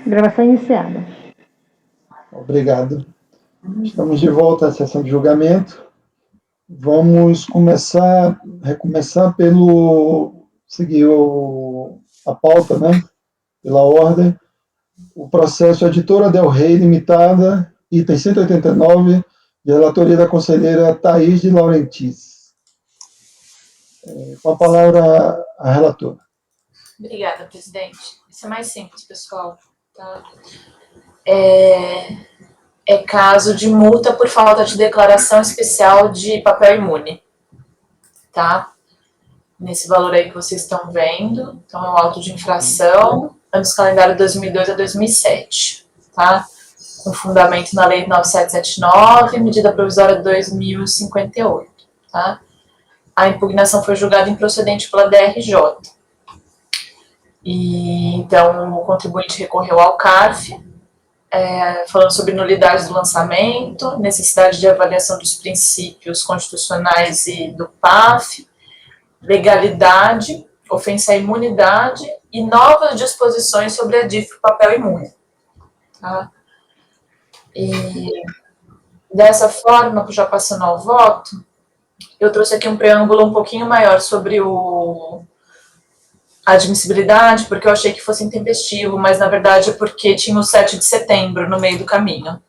Gravação iniciada. Obrigado. Estamos de volta à sessão de julgamento. Vamos recomeçar pelo seguir a pauta, né? Pela ordem. O processo Editora Del Rey Limitada, item 189, de relatoria da conselheira Thaís de Laurentiis. Com a palavra a relatora. Obrigada, presidente. Isso é mais simples, pessoal. Tá? É caso de multa por falta de declaração especial de papel imune. Tá? Nesse valor aí que vocês estão vendo. Então, é um auto de infração, anos calendário 2002 a 2007. Tá? Com fundamento na Lei 9779, medida provisória 2058. Tá? A impugnação foi julgada improcedente pela DRJ. E, então, o contribuinte recorreu ao CARF, falando sobre nulidade do lançamento, necessidade de avaliação dos princípios constitucionais e do PAF, legalidade, ofensa à imunidade e novas disposições sobre a DIF papel imune. Tá? E dessa forma, já passando ao voto, eu trouxe aqui um preâmbulo um pouquinho maior sobre a admissibilidade, porque eu achei que fosse intempestivo, mas na verdade é porque tinha o 7 de setembro no meio do caminho,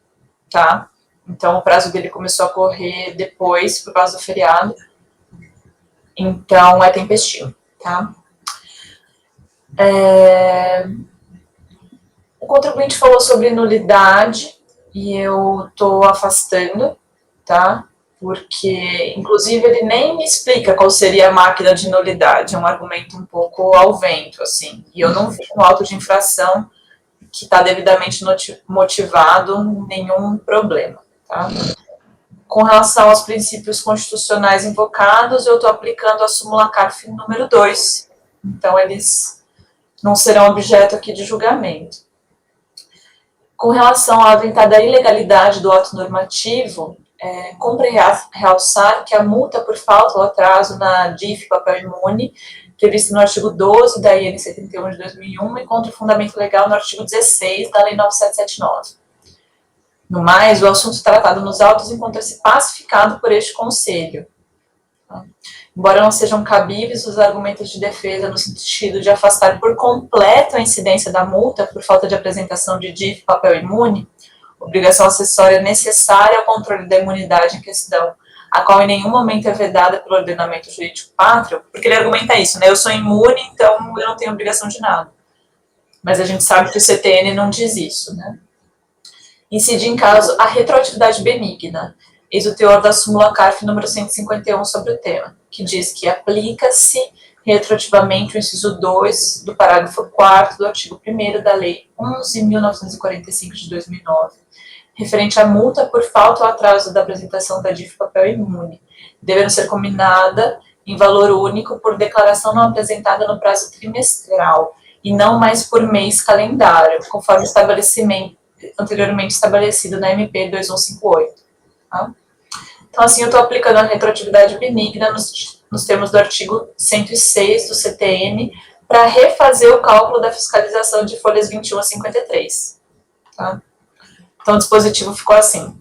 tá? Então o prazo dele começou a correr depois, por causa do feriado, então é tempestivo, tá? O contribuinte falou sobre nulidade, e eu tô afastando, tá? Porque, inclusive, ele nem me explica qual seria a máquina de nulidade, é um argumento um pouco ao vento, assim, e eu não vi no auto de infração que está devidamente motivado nenhum problema, tá? Com relação aos princípios constitucionais invocados, eu estou aplicando a súmula CARF número 2, então eles não serão objeto aqui de julgamento. Com relação à aventada ilegalidade do ato normativo, cumpre realçar que a multa por falta ou atraso na DIF papel imune, prevista no artigo 12 da IN 71 de 2001, encontra fundamento legal no artigo 16 da Lei 9779. No mais, o assunto tratado nos autos encontra-se pacificado por este Conselho. Embora não sejam cabíveis os argumentos de defesa no sentido de afastar por completo a incidência da multa por falta de apresentação de DIF papel imune, obrigação acessória necessária ao controle da imunidade em questão, a qual em nenhum momento é vedada pelo ordenamento jurídico pátrio, porque ele argumenta isso, né? Eu sou imune, então eu não tenho obrigação de nada. Mas a gente sabe que o CTN não diz isso, né? Incide em caso a retroatividade benigna, eis o teor da súmula CARF número 151 sobre o tema, que diz que aplica-se retroativamente o inciso 2 do parágrafo 4º do artigo 1º da Lei 11.945 de 2009, referente à multa por falta ou atraso da apresentação da DIF papel imune, devendo ser combinada em valor único por declaração não apresentada no prazo trimestral, e não mais por mês calendário, conforme estabelecimento anteriormente estabelecido na MP 2158. Tá? Então, assim, eu estou aplicando a retroatividade benigna nos termos do artigo 106 do CTN para refazer o cálculo da fiscalização de folhas 21 a 53. Tá? Então, o dispositivo ficou assim.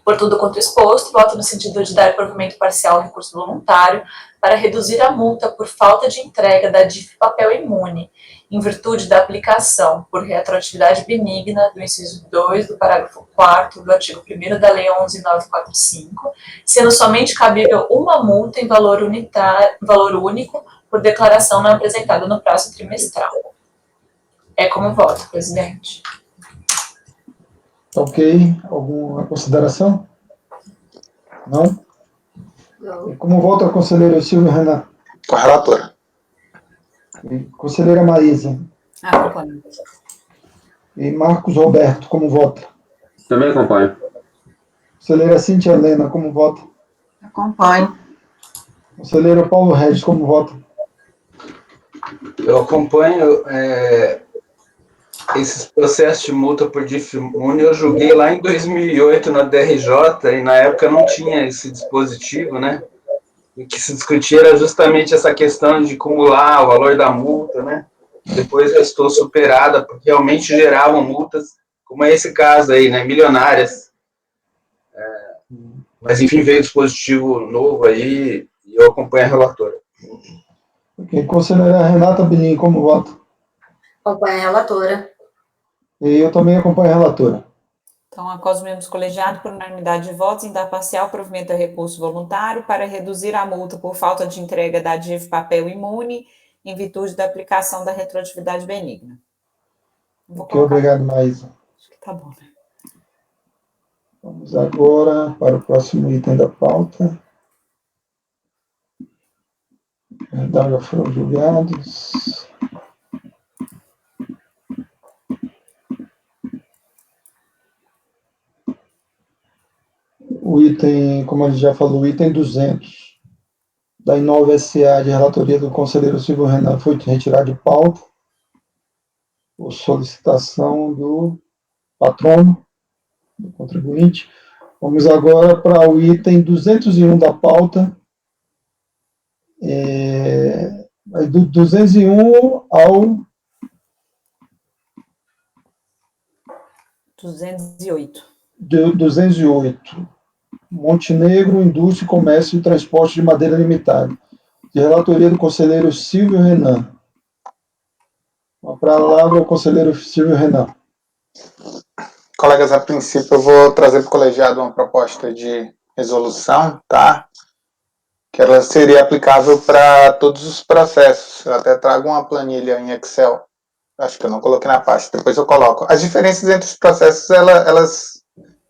Por tudo quanto exposto, voto no sentido de dar provimento parcial ao recurso voluntário para reduzir a multa por falta de entrega da DIF papel imune, em virtude da aplicação por retroatividade benigna do inciso 2 do parágrafo 4º do artigo 1º da Lei 11.945, sendo somente cabível uma multa em valor único por declaração não apresentada no prazo trimestral. É como voto, presidente. Ok. Alguma consideração? Não? Não. Como vota a conselheira Silvia Renato? Com a relatora. Conselheira Maísa. Acompanho. E Marcos Roberto, como vota? Também acompanho. Conselheira Cíntia Helena, como vota? Acompanho. Conselheiro Paulo Regis, como vota? Eu acompanho esses processos de multa por DIF imune. Eu julguei lá em 2008 na DRJ e na época não tinha esse dispositivo, né? O que se discutia era justamente essa questão de acumular o valor da multa, né? depois restou superada, porque realmente geravam multas, como é esse caso aí, né, milionárias. Mas, enfim, veio dispositivo novo aí e eu acompanho a relatora. Ok. Conselheira Renata Benin, como voto? Acompanha a relatora. E eu também acompanho a relatora. Então, acós os membros colegiados, por unanimidade de votos, em dar parcial provimento a recurso voluntário para reduzir a multa por falta de entrega da DIV papel imune em virtude da aplicação da retroatividade benigna. Ok, obrigado, Maísa. Acho que tá bom, né? Vamos agora para o próximo item da pauta. Dados já foram julgados. O item, como a gente já falou, o item 200 da Inova SA de relatoria do conselheiro Silvio Renan foi retirado de pauta por solicitação do patrono, do contribuinte. Vamos agora para o item 201 da pauta, do 201 ao 208. 208. Montenegro, Indústria, Comércio e Transporte de Madeira Limitada, de relatoria do conselheiro Silvio Renan. A palavra ao conselheiro Silvio Renan. Colegas, a princípio eu vou trazer para o colegiado uma proposta de resolução, tá? Que ela seria aplicável para todos os processos. Eu até trago uma planilha em Excel. Acho que eu não coloquei na pasta, depois eu coloco. As diferenças entre os processos, elas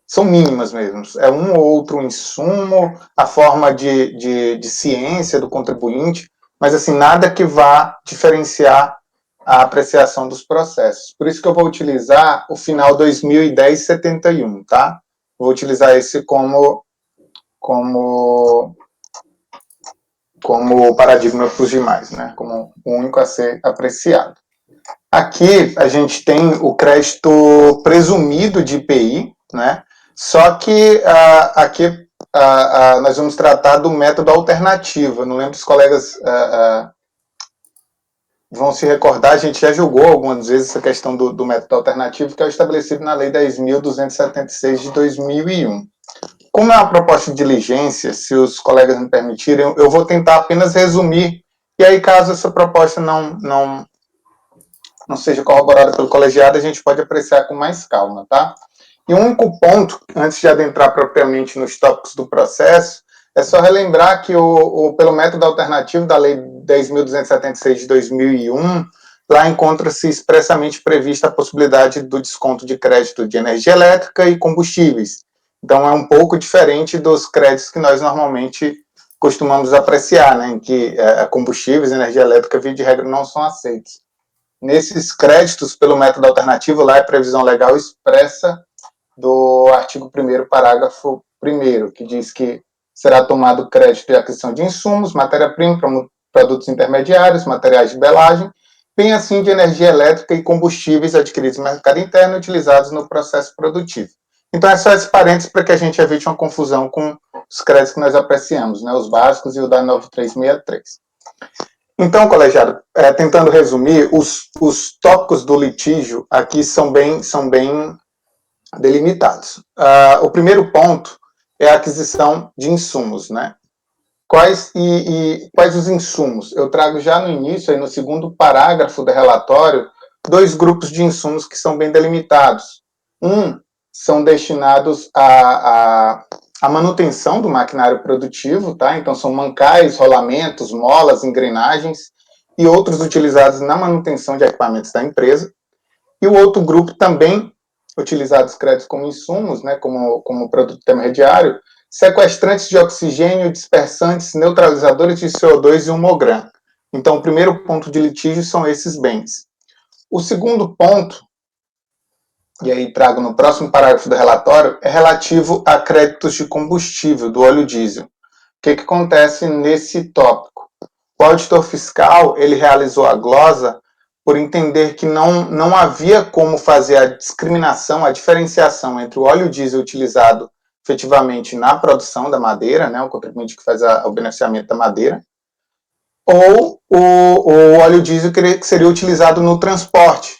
são mínimas mesmo. É um ou outro insumo, a forma de ciência do contribuinte, mas assim, nada que vá diferenciar a apreciação dos processos. Por isso que eu vou utilizar o final 2010-71, tá? Vou utilizar esse como paradigma para os demais, né? Como o único a ser apreciado. Aqui a gente tem o crédito presumido de IPI, né? Só que aqui nós vamos tratar do método alternativo. Eu não lembro se os colegas vão se recordar, a gente já julgou algumas vezes essa questão do método alternativo, que é o estabelecido na Lei 10.276 de 2001. Como é uma proposta de diligência, se os colegas me permitirem, eu vou tentar apenas resumir, e aí caso essa proposta não seja corroborada pelo colegiado, a gente pode apreciar com mais calma, tá? E um único ponto, antes de adentrar propriamente nos tópicos do processo, é só relembrar que pelo método alternativo da Lei 10.276 de 2001, lá encontra-se expressamente prevista a possibilidade do desconto de crédito de energia elétrica e combustíveis. Então, é um pouco diferente dos créditos que nós normalmente costumamos apreciar, né, em que combustíveis e energia elétrica, via de regra, não são aceitos. Nesses créditos, pelo método alternativo, lá é previsão legal expressa do artigo 1º, parágrafo 1º, que diz que será tomado crédito de aquisição de insumos, matéria-prima, produtos intermediários, materiais de belagem, bem assim de energia elétrica e combustíveis adquiridos no mercado interno e utilizados no processo produtivo. Então, é só esse parênteses para que a gente evite uma confusão com os créditos que nós apreciamos, né, os básicos e o da 9363. Então, colegiado, tentando resumir, os tópicos do litígio aqui são bem delimitados. O primeiro ponto é a aquisição de insumos, né? Quais os insumos? Eu trago já no início, aí no segundo parágrafo do relatório, dois grupos de insumos que são bem delimitados. São destinados à manutenção do maquinário produtivo, tá? Então, são mancais, rolamentos, molas, engrenagens e outros utilizados na manutenção de equipamentos da empresa. E o outro grupo também utilizados créditos como insumos, né, como produto intermediário, sequestrantes de oxigênio, dispersantes, neutralizadores de CO2 e humogran. Então, o primeiro ponto de litígio são esses bens. O segundo ponto, e aí trago no próximo parágrafo do relatório, é relativo a créditos de combustível, do óleo diesel. O que acontece nesse tópico? O auditor fiscal, ele realizou a glosa por entender que não havia como fazer a discriminação, a diferenciação entre o óleo diesel utilizado efetivamente na produção da madeira, né, o contribuinte que faz o beneficiamento da madeira, ou o óleo diesel que seria utilizado no transporte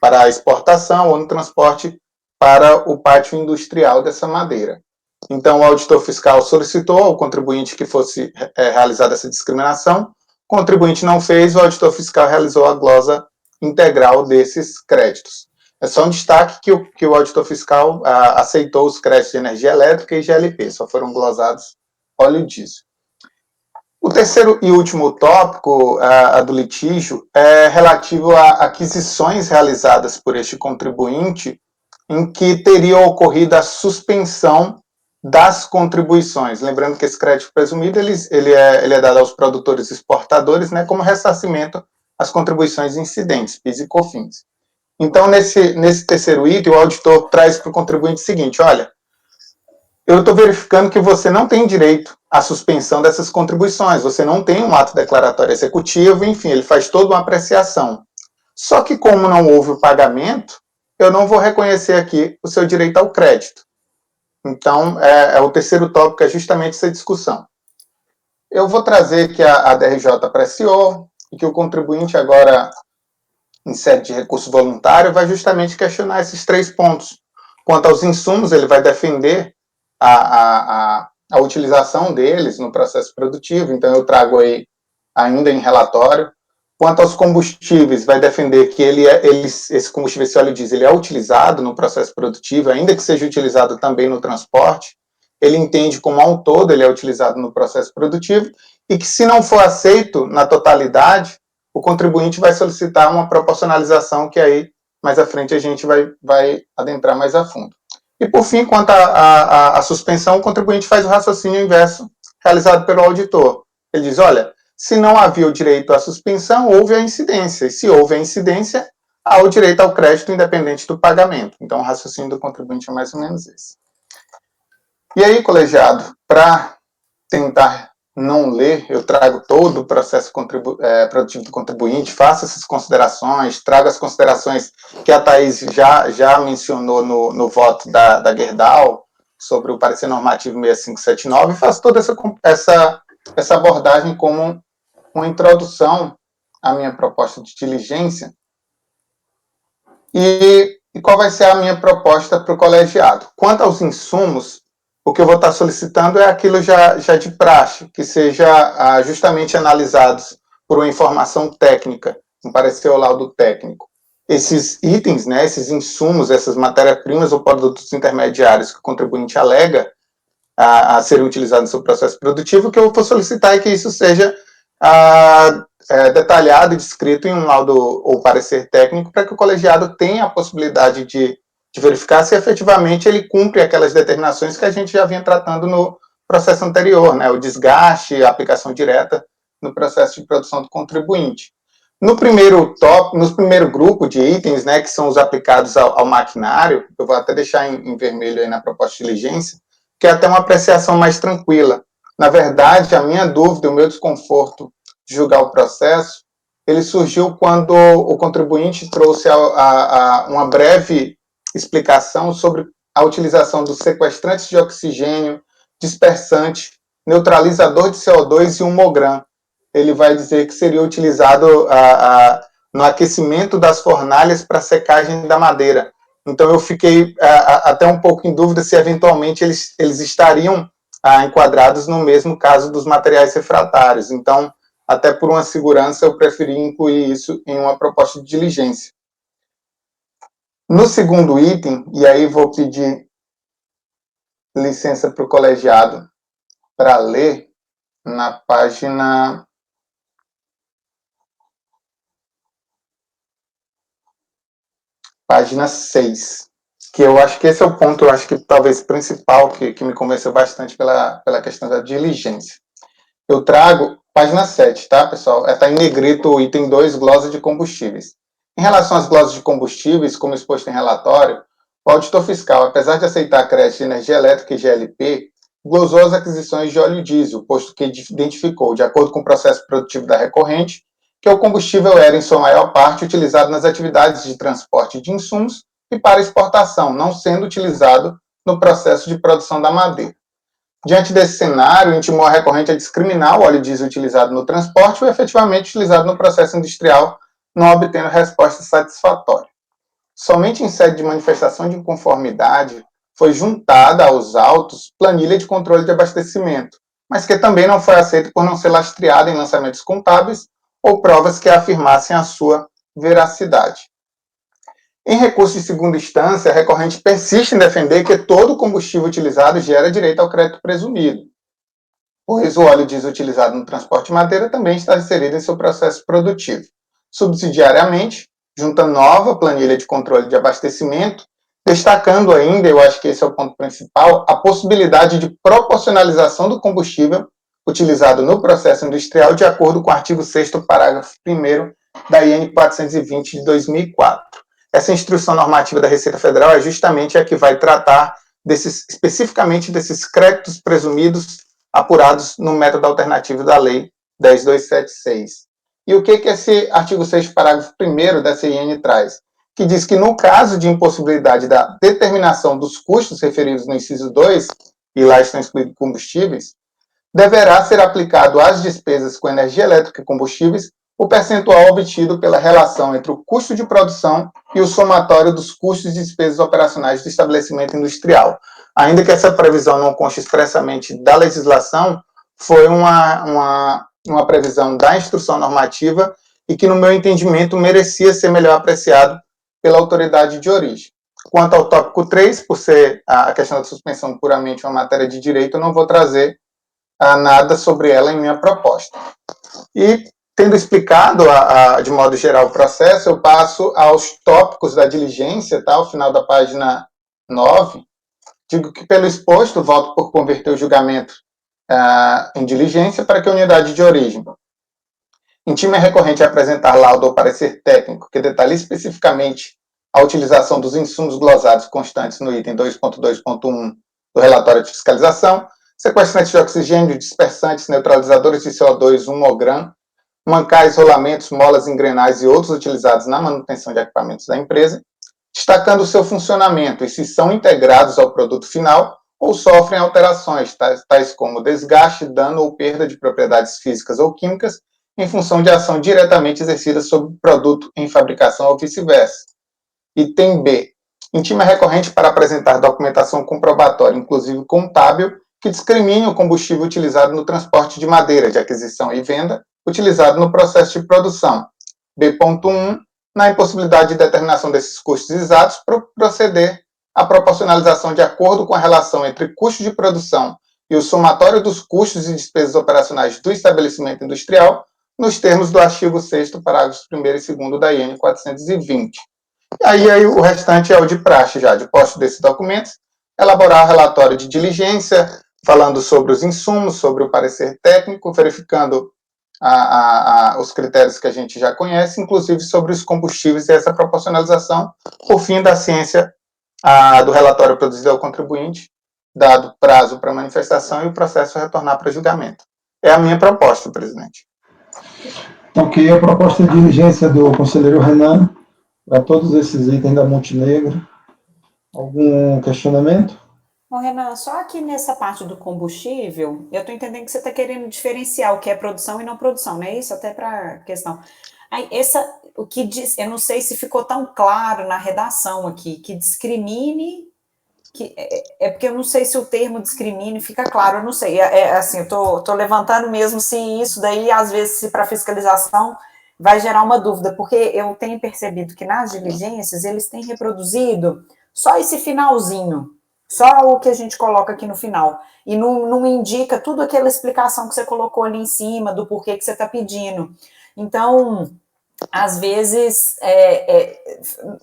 para a exportação ou no transporte para o pátio industrial dessa madeira. Então, o auditor fiscal solicitou ao contribuinte que fosse realizada essa discriminação, o contribuinte não fez, o auditor fiscal realizou a glosa integral desses créditos. É só um destaque que o auditor fiscal aceitou os créditos de energia elétrica e GLP, só foram glosados óleo diesel. O terceiro e último tópico do litígio é relativo a aquisições realizadas por este contribuinte em que teria ocorrido a suspensão das contribuições. Lembrando que esse crédito presumido ele é dado aos produtores exportadores, né, como ressarcimento às contribuições incidentes, PIS e COFINS. Então, nesse terceiro item, o auditor traz para o contribuinte o seguinte: olha, eu estou verificando que você não tem direito à suspensão dessas contribuições, você não tem um ato declaratório executivo, enfim, ele faz toda uma apreciação. Só que como não houve o pagamento, eu não vou reconhecer aqui o seu direito ao crédito. Então, o terceiro tópico é justamente essa discussão. Eu vou trazer que a DRJ apreciou e que o contribuinte agora, em sede de recurso voluntário, vai justamente questionar esses 3 pontos. Quanto aos insumos, ele vai defender a utilização deles no processo produtivo, então eu trago aí ainda em relatório. Quanto aos combustíveis, vai defender que esse combustível, esse óleo diesel, ele é utilizado no processo produtivo, ainda que seja utilizado também no transporte. Ele entende como ao todo ele é utilizado no processo produtivo e que, se não for aceito na totalidade, o contribuinte vai solicitar uma proporcionalização que aí, mais à frente, a gente vai adentrar mais a fundo. E, por fim, quanto à suspensão, o contribuinte faz o raciocínio inverso realizado pelo auditor. Ele diz, olha, se não havia o direito à suspensão, houve a incidência. E se houve a incidência, há o direito ao crédito independente do pagamento. Então, o raciocínio do contribuinte é mais ou menos esse. E aí, colegiado, para tentar não ler, eu trago todo o processo produtivo do contribuinte, faço essas considerações, trago as considerações que a Thaís já mencionou no voto da Gerdau, sobre o parecer normativo 6579, e faço toda essa abordagem como uma introdução à minha proposta de diligência. E qual vai ser a minha proposta para o colegiado? Quanto aos insumos, o que eu vou estar solicitando é aquilo já de praxe, que seja justamente analisados por uma informação técnica, um parecer ou laudo técnico. Esses itens, né, esses insumos, essas matérias-primas ou produtos intermediários que o contribuinte alega a serem utilizados no seu processo produtivo, o que eu vou solicitar é que isso seja detalhado e descrito em um laudo ou parecer técnico, para que o colegiado tenha a possibilidade de verificar se efetivamente ele cumpre aquelas determinações que a gente já vinha tratando no processo anterior, né, o desgaste, a aplicação direta no processo de produção do contribuinte. No primeiro grupo de itens, né, que são os aplicados ao maquinário, eu vou até deixar em vermelho aí na proposta de diligência, que é até uma apreciação mais tranquila. Na verdade, a minha dúvida, o meu desconforto de julgar o processo, ele surgiu quando o contribuinte trouxe uma breve explicação sobre a utilização dos sequestrantes de oxigênio, dispersante, neutralizador de CO2 e humogran. Ele vai dizer que seria utilizado no aquecimento das fornalhas para secagem da madeira. Então, eu fiquei até um pouco em dúvida se, eventualmente, eles estariam enquadrados no mesmo caso dos materiais refratários. Então, até por uma segurança, eu preferi incluir isso em uma proposta de diligência. No segundo item, e aí vou pedir licença para o colegiado para ler na página 6, que eu acho que esse é o ponto, eu acho que talvez principal, que me convenceu bastante pela questão da diligência. Eu trago página 7, tá, pessoal? Está em negrito o item 2, glosa de combustíveis. Em relação às glosas de combustíveis, como exposto em relatório, o auditor fiscal, apesar de aceitar crédito de energia elétrica e GLP, glosou as aquisições de óleo diesel, posto que identificou, de acordo com o processo produtivo da recorrente, que o combustível era, em sua maior parte, utilizado nas atividades de transporte de insumos e para exportação, não sendo utilizado no processo de produção da madeira. Diante desse cenário, intimou a recorrente a discriminar o óleo diesel utilizado no transporte ou efetivamente utilizado no processo industrial, não obtendo resposta satisfatória. Somente em sede de manifestação de inconformidade foi juntada aos autos planilha de controle de abastecimento, mas que também não foi aceita por não ser lastreada em lançamentos contábeis ou provas que afirmassem a sua veracidade. Em recurso de segunda instância, a recorrente persiste em defender que todo combustível utilizado gera direito ao crédito presumido, pois o óleo diesel utilizado no transporte de madeira também está inserido em seu processo produtivo. Subsidiariamente, junta nova planilha de controle de abastecimento, destacando ainda, eu acho que esse é o ponto principal, a possibilidade de proporcionalização do combustível utilizado no processo industrial de acordo com o artigo 6º, parágrafo 1º da IN 420 de 2004. Essa instrução normativa da Receita Federal é justamente a que vai tratar especificamente desses créditos presumidos apurados no método alternativo da Lei 10.276. E o que esse artigo 6º, parágrafo 1º dessa IN traz? Que diz que no caso de impossibilidade da determinação dos custos referidos no inciso 2, e lá estão excluídos combustíveis, deverá ser aplicado às despesas com energia elétrica e combustíveis o percentual obtido pela relação entre o custo de produção e o somatório dos custos e despesas operacionais do estabelecimento industrial. Ainda que essa previsão não conste expressamente da legislação, foi uma previsão da instrução normativa e que, no meu entendimento, merecia ser melhor apreciado pela autoridade de origem. Quanto ao tópico 3, por ser a questão da suspensão puramente uma matéria de direito, eu não vou trazer nada sobre ela em minha proposta. E, tendo explicado de modo geral o processo, eu passo aos tópicos da diligência, tá? Ao final da página 9, digo que, pelo exposto, voto por converter o julgamento em diligência para que a unidade de origem intima a recorrente a apresentar laudo ou parecer técnico que detalhe especificamente a utilização dos insumos glosados constantes no item 2.2.1 do relatório de fiscalização, sequestrantes de oxigênio, dispersantes, neutralizadores de CO2, 1 mg, mancais, rolamentos, molas, engrenagens e outros utilizados na manutenção de equipamentos da empresa, destacando o seu funcionamento e se são integrados ao produto final ou sofrem alterações, tais como desgaste, dano ou perda de propriedades físicas ou químicas em função de ação diretamente exercida sobre o produto em fabricação ou vice-versa. Item B. Intima a recorrente para apresentar documentação comprobatória, inclusive contábil, que discrimine o combustível utilizado no transporte de madeira de aquisição e venda, utilizado no processo de produção. B.1. Na impossibilidade de determinação desses custos exatos, proceder à proporcionalização de acordo com a relação entre custo de produção e o somatório dos custos e despesas operacionais do estabelecimento industrial, nos termos do artigo 6º, parágrafos 1º e 2º da IN 420. E aí o restante é o de praxe já, de posse desses documentos, elaborar relatório de diligência, falando sobre os insumos, sobre o parecer técnico, verificando os critérios que a gente já conhece, inclusive sobre os combustíveis e essa proporcionalização, por fim da ciência do relatório produzido ao contribuinte, dado prazo para manifestação e o processo retornar para julgamento. É a minha proposta, presidente. Ok, a proposta de diligência do conselheiro Renan, para todos esses itens da Montenegro. Algum questionamento? Bom, Renan, só aqui nessa parte do combustível, eu estou entendendo que você está querendo diferenciar o que é produção e não produção, não é isso? Até para questão. Aí, o que diz, eu não sei se ficou tão claro na redação aqui, que discrimine, porque eu não sei se o termo discrimine fica claro, eu não sei, assim, eu estou levantando mesmo se isso daí, às vezes, se para fiscalização vai gerar uma dúvida, porque eu tenho percebido que nas diligências eles têm reproduzido só esse finalzinho, só o que a gente coloca aqui no final, e não indica tudo aquela explicação que você colocou ali em cima, do porquê que você está pedindo. Então, às vezes,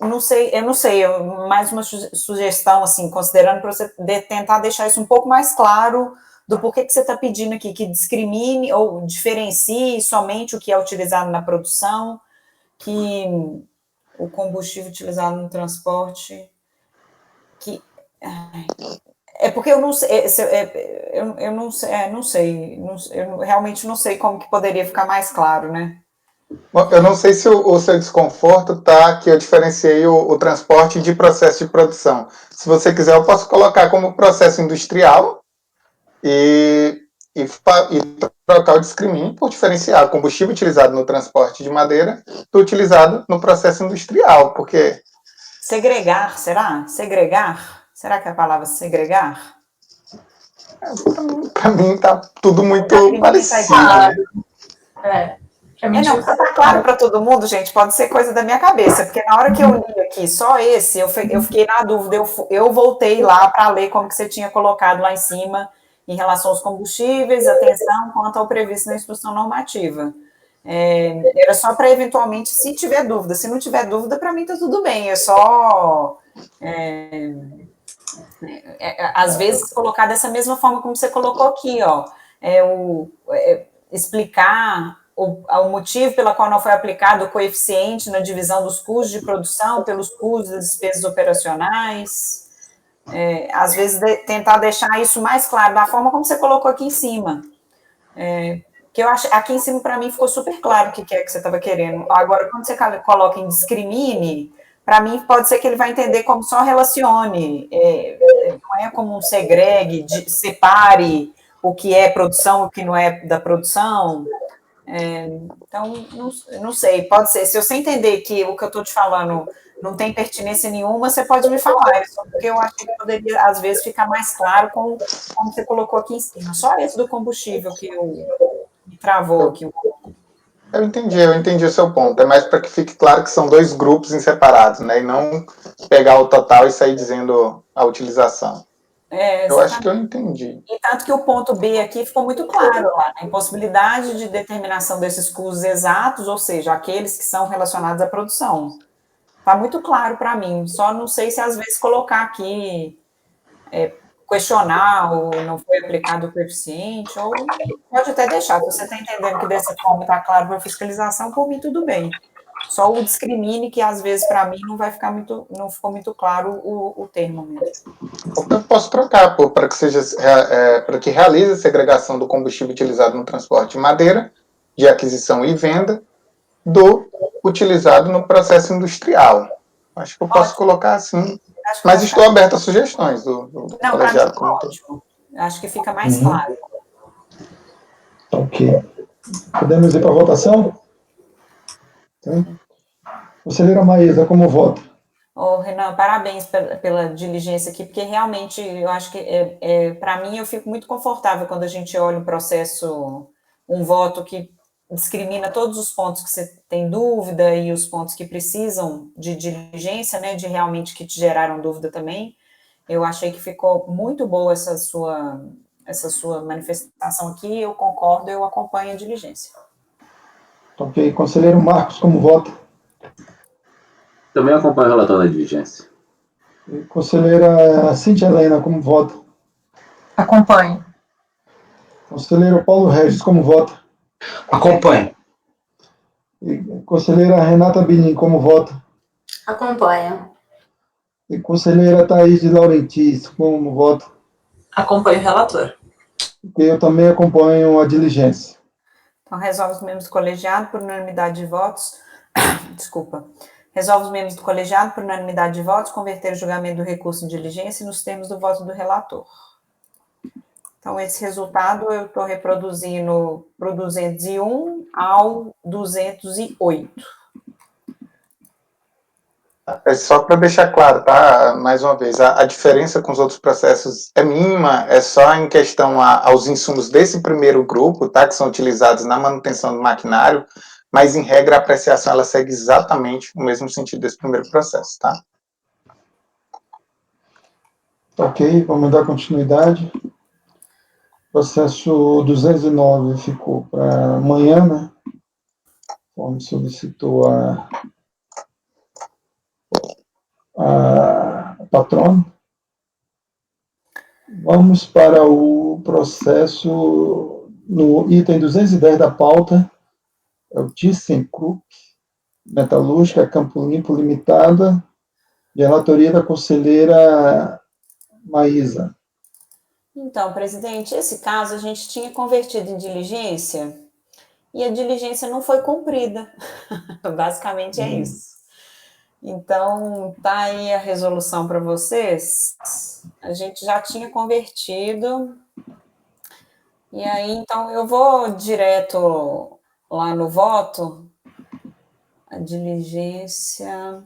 não sei, mais uma sugestão, assim, considerando para você tentar deixar isso um pouco mais claro, do porquê que você está pedindo aqui, que discrimine ou diferencie somente o que é utilizado na produção, que o combustível utilizado no transporte, porque eu não sei, eu realmente não sei como que poderia ficar mais claro, né? Bom, eu não sei se o seu desconforto está que eu diferenciei o transporte de processo de produção. Se você quiser, eu posso colocar como processo industrial, e trocar o discrimínio por diferenciar o combustível utilizado no transporte de madeira do utilizado no processo industrial, porque... Segregar, será? Segregar? Será que é a palavra segregar? Para mim tá tudo muito Pra mim tá parecido, igual. né? Pra mim, Não, tá claro para todo mundo, gente, pode ser coisa da minha cabeça, porque na hora que eu li aqui só esse, eu fiquei na dúvida, eu voltei lá para ler como que você tinha colocado lá em cima em relação aos combustíveis, atenção quanto ao previsto na instrução normativa. Era só para eventualmente, se tiver dúvida, se não tiver dúvida, para mim tá tudo bem, é só às vezes colocar dessa mesma forma como você colocou aqui, ó, explicar o motivo pela qual não foi aplicado o coeficiente na divisão dos custos de produção pelos custos das despesas operacionais, às vezes tentar deixar isso mais claro, da forma como você colocou aqui em cima, que eu acho, aqui em cima para mim ficou super claro o que é que você estava querendo. Agora, quando você coloca em discrimine, para mim pode ser que ele vai entender como só relacione, não é como um segregue, separe o que é produção e o que não é da produção. Então, não sei, pode ser, se você entender que o que eu estou te falando não tem pertinência nenhuma, você pode me falar, só porque eu acho que poderia, às vezes, ficar mais claro como você colocou aqui em cima. Só esse do combustível que me travou aqui. Eu entendi o seu ponto. É mais para que fique claro que são dois grupos em separados, né? E não pegar o total e sair dizendo a utilização. Eu acho que eu entendi. E tanto que o ponto B aqui ficou muito claro lá, a impossibilidade de determinação desses custos exatos, ou seja, aqueles que são relacionados à produção. Está muito claro para mim, só não sei se às vezes colocar aqui, questionar ou não foi aplicado o coeficiente, ou pode até deixar, se você está entendendo que dessa forma está claro para fiscalização, por mim tudo bem. Só o discrimine, que às vezes para mim não ficou muito claro o termo mesmo. Eu posso trocar para que seja para que realize a segregação do combustível utilizado no transporte de madeira, de aquisição e venda, do utilizado no processo industrial. Acho que eu posso colocar assim, mas estou aberto a sugestões do colegiado como todo. Ótimo. Acho que fica mais claro. Ok. Podemos ir para a votação? Conselheira Maísa, como vota? Renan, parabéns pela diligência aqui, porque realmente eu acho que, para mim, eu fico muito confortável quando a gente olha um processo, um voto que discrimina todos os pontos que você tem dúvida e os pontos que precisam de diligência, né, de realmente que te geraram dúvida também. Eu achei que ficou muito boa essa sua manifestação aqui, eu concordo, eu acompanho a diligência. Ok. Conselheiro Marcos, como vota? Também acompanho o relatório da diligência. Conselheira Cíntia Helena, como vota? Acompanho. Conselheiro Paulo Regis, como vota? Acompanho. E conselheira Renata Binim, como vota? Acompanho. E conselheira Thaís de Laurentiis, como vota? Acompanho o relator. Eu também acompanho a diligência. Então, resolve os membros do colegiado por unanimidade de votos. Desculpa. Resolve os membros do colegiado por unanimidade de votos converter o julgamento do recurso em diligência nos termos do voto do relator. Então, esse resultado eu estou reproduzindo para o 201 ao 208. É só para deixar claro, tá? Mais uma vez, a diferença com os outros processos é mínima, é só em questão aos insumos desse primeiro grupo, tá? Que são utilizados na manutenção do maquinário, mas, em regra, a apreciação ela segue exatamente o mesmo sentido desse primeiro processo, tá? Ok, vamos dar continuidade. O processo 209 ficou para amanhã, né? Como solicitou a patrona. Vamos para o processo no item 210 da pauta, é o ThyssenKrupp Metalúrgica Campo Limpo Limitada, de relatoria da conselheira Maísa. Então, presidente, esse caso a gente tinha convertido em diligência e a diligência não foi cumprida. Basicamente é isso. Então, tá aí a resolução para vocês. A gente já tinha convertido, E aí, então, eu vou direto lá no voto. A diligência,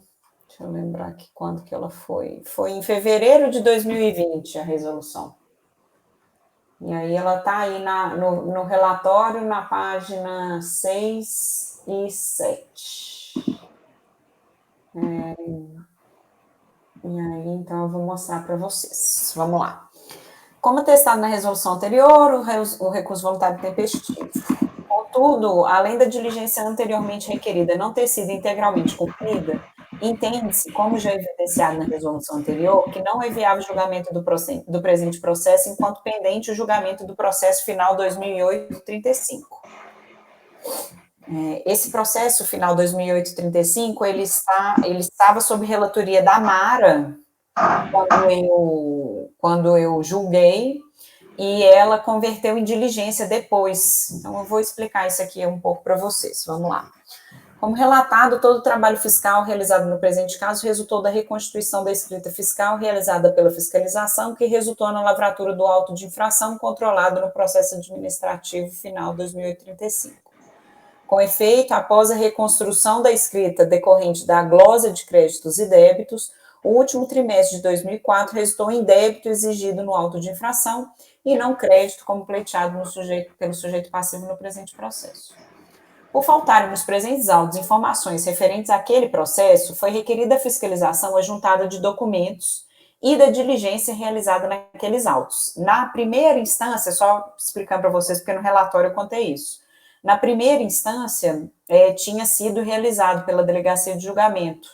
deixa eu lembrar aqui quando que ela foi. Foi em fevereiro de 2020, a resolução. E aí ela está aí no relatório, na página 6 e 7. E aí, então, eu vou mostrar para vocês. Vamos lá. Como atestado na resolução anterior, o recurso voluntário tempestivo. Contudo, além da diligência anteriormente requerida não ter sido integralmente cumprida, entende-se, como já evidenciado na resolução anterior, que não é viável o julgamento do presente processo enquanto pendente o julgamento do processo final 2008-35. Esse processo final 2008-35, ele estava sob relatoria da Mara quando eu julguei, e ela converteu em diligência depois. Então, eu vou explicar isso aqui um pouco para vocês. Vamos lá. Como relatado, todo o trabalho fiscal realizado no presente caso resultou da reconstituição da escrita fiscal realizada pela fiscalização, que resultou na lavratura do auto de infração controlado no processo administrativo final 2008-35. Com efeito, após a reconstrução da escrita decorrente da glosa de créditos e débitos, o último trimestre de 2004 resultou em débito exigido no auto de infração e não crédito, como pleiteado pelo sujeito passivo no presente processo. Por faltarem nos presentes autos informações referentes àquele processo, foi requerida a fiscalização ajuntada de documentos e da diligência realizada naqueles autos. Na primeira instância, só explicando para vocês, porque no relatório eu contei isso. Na primeira instância, tinha sido realizado pela Delegacia de Julgamento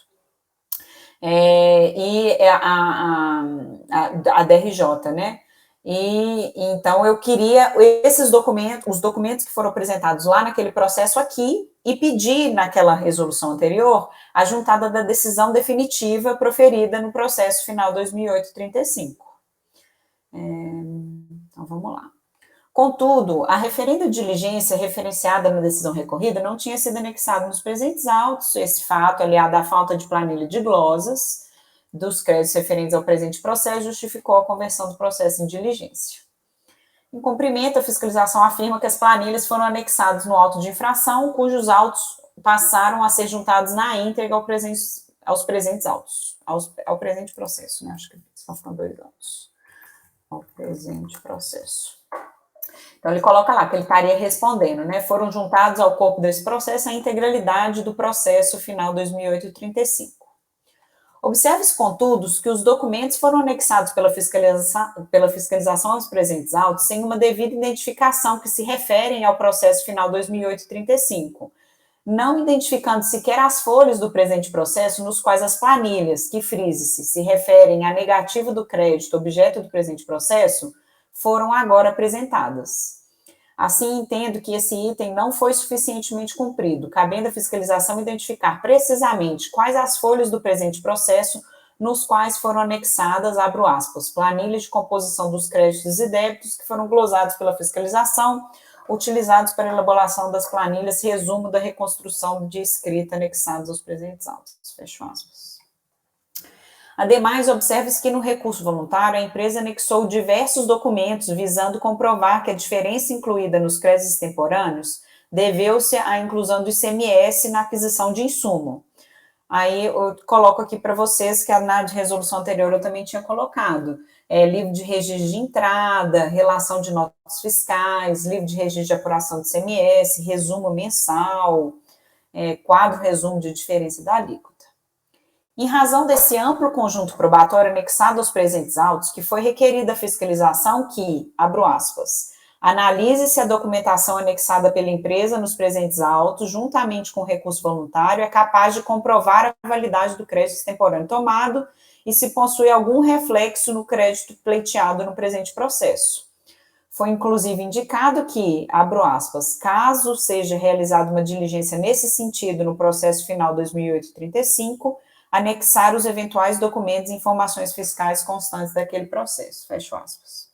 e a DRJ, né? E então eu queria esses documentos, os documentos que foram apresentados lá naquele processo aqui, e pedir naquela resolução anterior a juntada da decisão definitiva proferida no processo final 2008-35. Então vamos lá. Contudo, a referenda diligência referenciada na decisão recorrida não tinha sido anexada nos presentes autos. Esse fato, aliado à falta de planilha de glosas dos créditos referentes ao presente processo, justificou a conversão do processo em diligência. Em cumprimento, a fiscalização afirma que as planilhas foram anexadas no auto de infração, cujos autos passaram a ser juntados na íntegra aos presentes autos, ao presente processo, né? Acho que estão ficando 2 autos. Ao presente processo. Então, ele coloca lá que ele estaria respondendo, né? Foram juntados ao corpo desse processo a integralidade do processo final 2008-35. Observe-se, contudo, que os documentos foram anexados pela fiscalização aos presentes autos sem uma devida identificação que se referem ao processo final 2008-35, não identificando sequer as folhas do presente processo nos quais as planilhas, que frise-se, se referem à negativa do crédito objeto do presente processo, foram agora apresentadas. Assim, entendo que esse item não foi suficientemente cumprido, cabendo à fiscalização identificar precisamente quais as folhas do presente processo nos quais foram anexadas, abro aspas, planilhas de composição dos créditos e débitos que foram glosados pela fiscalização, utilizados para a elaboração das planilhas, resumo da reconstrução de escrita anexados aos presentes autos. Fecho aspas. Ademais, observe-se que no recurso voluntário, a empresa anexou diversos documentos visando comprovar que a diferença incluída nos créditos extemporâneos deveu-se à inclusão do ICMS na aquisição de insumo. Aí eu coloco aqui para vocês que na resolução anterior eu também tinha colocado. Livro de registro de entrada, relação de notas fiscais, livro de registro de apuração do ICMS, resumo mensal, quadro resumo de diferença da alíquota. Em razão desse amplo conjunto probatório anexado aos presentes autos, que foi requerida a fiscalização que, abro aspas, analise se a documentação anexada pela empresa nos presentes autos, juntamente com o recurso voluntário, é capaz de comprovar a validade do crédito extemporâneo tomado e se possui algum reflexo no crédito pleiteado no presente processo. Foi, inclusive, indicado que, abro aspas, caso seja realizada uma diligência nesse sentido no processo final 2008-35, anexar os eventuais documentos e informações fiscais constantes daquele processo, fecho aspas.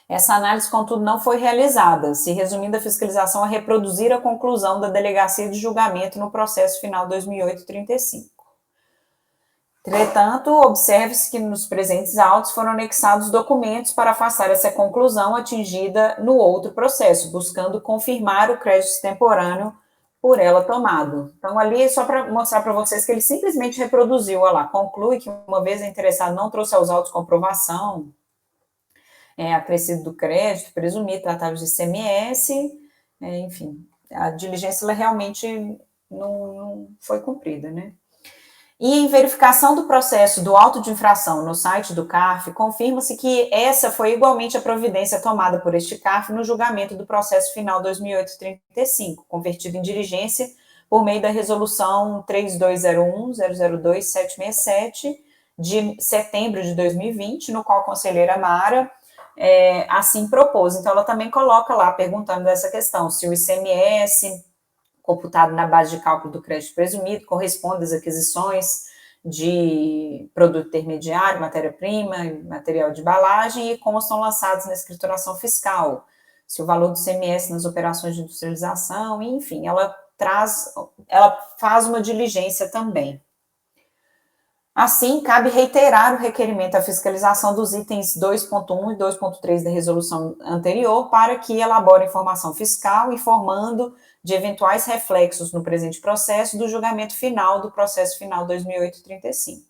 Essa análise, contudo, não foi realizada, se resumindo a fiscalização a reproduzir a conclusão da Delegacia de Julgamento no processo final 2008-35. Entretanto, observe-se que nos presentes autos foram anexados documentos para afastar essa conclusão atingida no outro processo, buscando confirmar o crédito extemporâneo por ela tomado. Então, ali é só para mostrar para vocês que ele simplesmente reproduziu, olha lá, conclui que uma vez a interessada não trouxe aos autos comprovação, acrescido do crédito, presumir tratado de ICMS, enfim, a diligência ela realmente não foi cumprida, né? E em verificação do processo do auto de infração no site do CARF, confirma-se que essa foi igualmente a providência tomada por este CARF no julgamento do processo final 2008-35, convertido em diligência por meio da resolução 3201-002-767 de setembro de 2020, no qual a conselheira Mara assim propôs. Então, ela também coloca lá, perguntando dessa questão, se o ICMS computado na base de cálculo do crédito presumido, corresponde às aquisições de produto intermediário, matéria-prima, material de embalagem e constam lançados na escrituração fiscal, se o valor do ICMS nas operações de industrialização, enfim, ela faz uma diligência também. Assim, cabe reiterar o requerimento à fiscalização dos itens 2.1 e 2.3 da resolução anterior para que elabore informação fiscal informando de eventuais reflexos no presente processo do julgamento final do processo final 2008-35.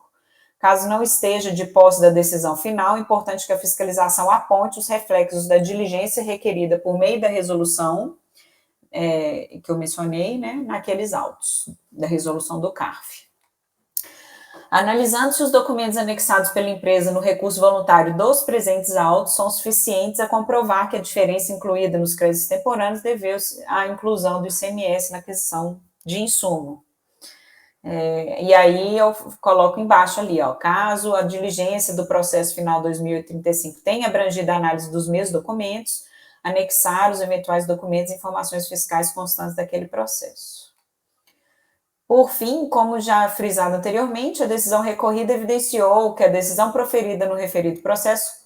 Caso não esteja de posse da decisão final, é importante que a fiscalização aponte os reflexos da diligência requerida por meio da resolução que eu mencionei, né, naqueles autos da resolução do CARF. Analisando se os documentos anexados pela empresa no recurso voluntário dos presentes autos são suficientes a comprovar que a diferença incluída nos créditos extemporâneos deveu-se à inclusão do ICMS na aquisição de insumo. E aí eu coloco embaixo ali, ó, caso a diligência do processo final 2035 tenha abrangido a análise dos mesmos documentos, anexar os eventuais documentos e informações fiscais constantes daquele processo. Por fim, como já frisado anteriormente, a decisão recorrida evidenciou que a decisão proferida no referido processo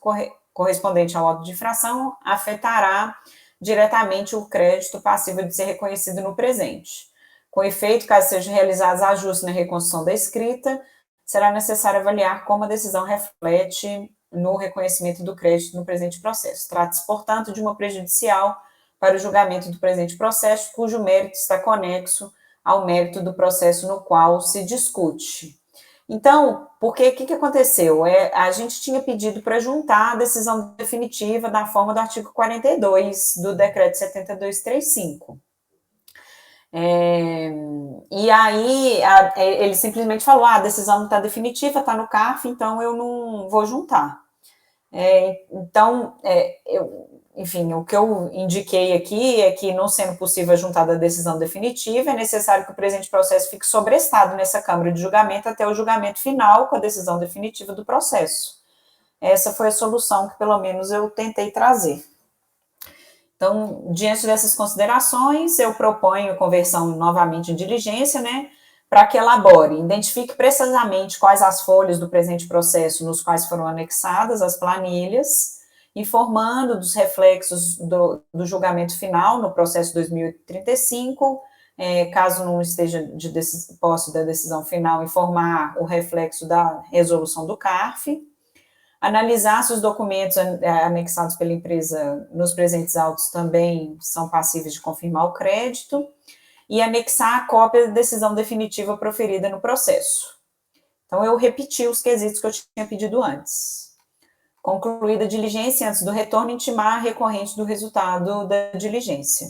correspondente ao auto de infração afetará diretamente o crédito passível de ser reconhecido no presente. Com efeito, caso sejam realizados ajustes na reconstrução da escrita, será necessário avaliar como a decisão reflete no reconhecimento do crédito no presente processo. Trata-se, portanto, de uma prejudicial para o julgamento do presente processo, cujo mérito está conexo ao mérito do processo no qual se discute. Então, porque o que aconteceu? A gente tinha pedido para juntar a decisão definitiva da forma do artigo 42 do decreto 7235. E aí, ele simplesmente falou, a decisão não está definitiva, está no CARF, então eu não vou juntar. Enfim, o que eu indiquei aqui é que, não sendo possível a juntada da decisão definitiva, é necessário que o presente processo fique sobrestado nessa Câmara de Julgamento até o julgamento final com a decisão definitiva do processo. Essa foi a solução que, pelo menos, eu tentei trazer. Então, diante dessas considerações, eu proponho conversão novamente em diligência, né, para que elabore, identifique precisamente quais as folhas do presente processo nos quais foram anexadas as planilhas, informando dos reflexos do julgamento final no processo 2035, caso não esteja de posse da decisão final, informar o reflexo da resolução do CARF, analisar se os documentos anexados pela empresa nos presentes autos também são passíveis de confirmar o crédito, e anexar a cópia da decisão definitiva proferida no processo. Então, eu repeti os quesitos que eu tinha pedido antes. Concluída a diligência, antes do retorno, intimar a recorrente do resultado da diligência.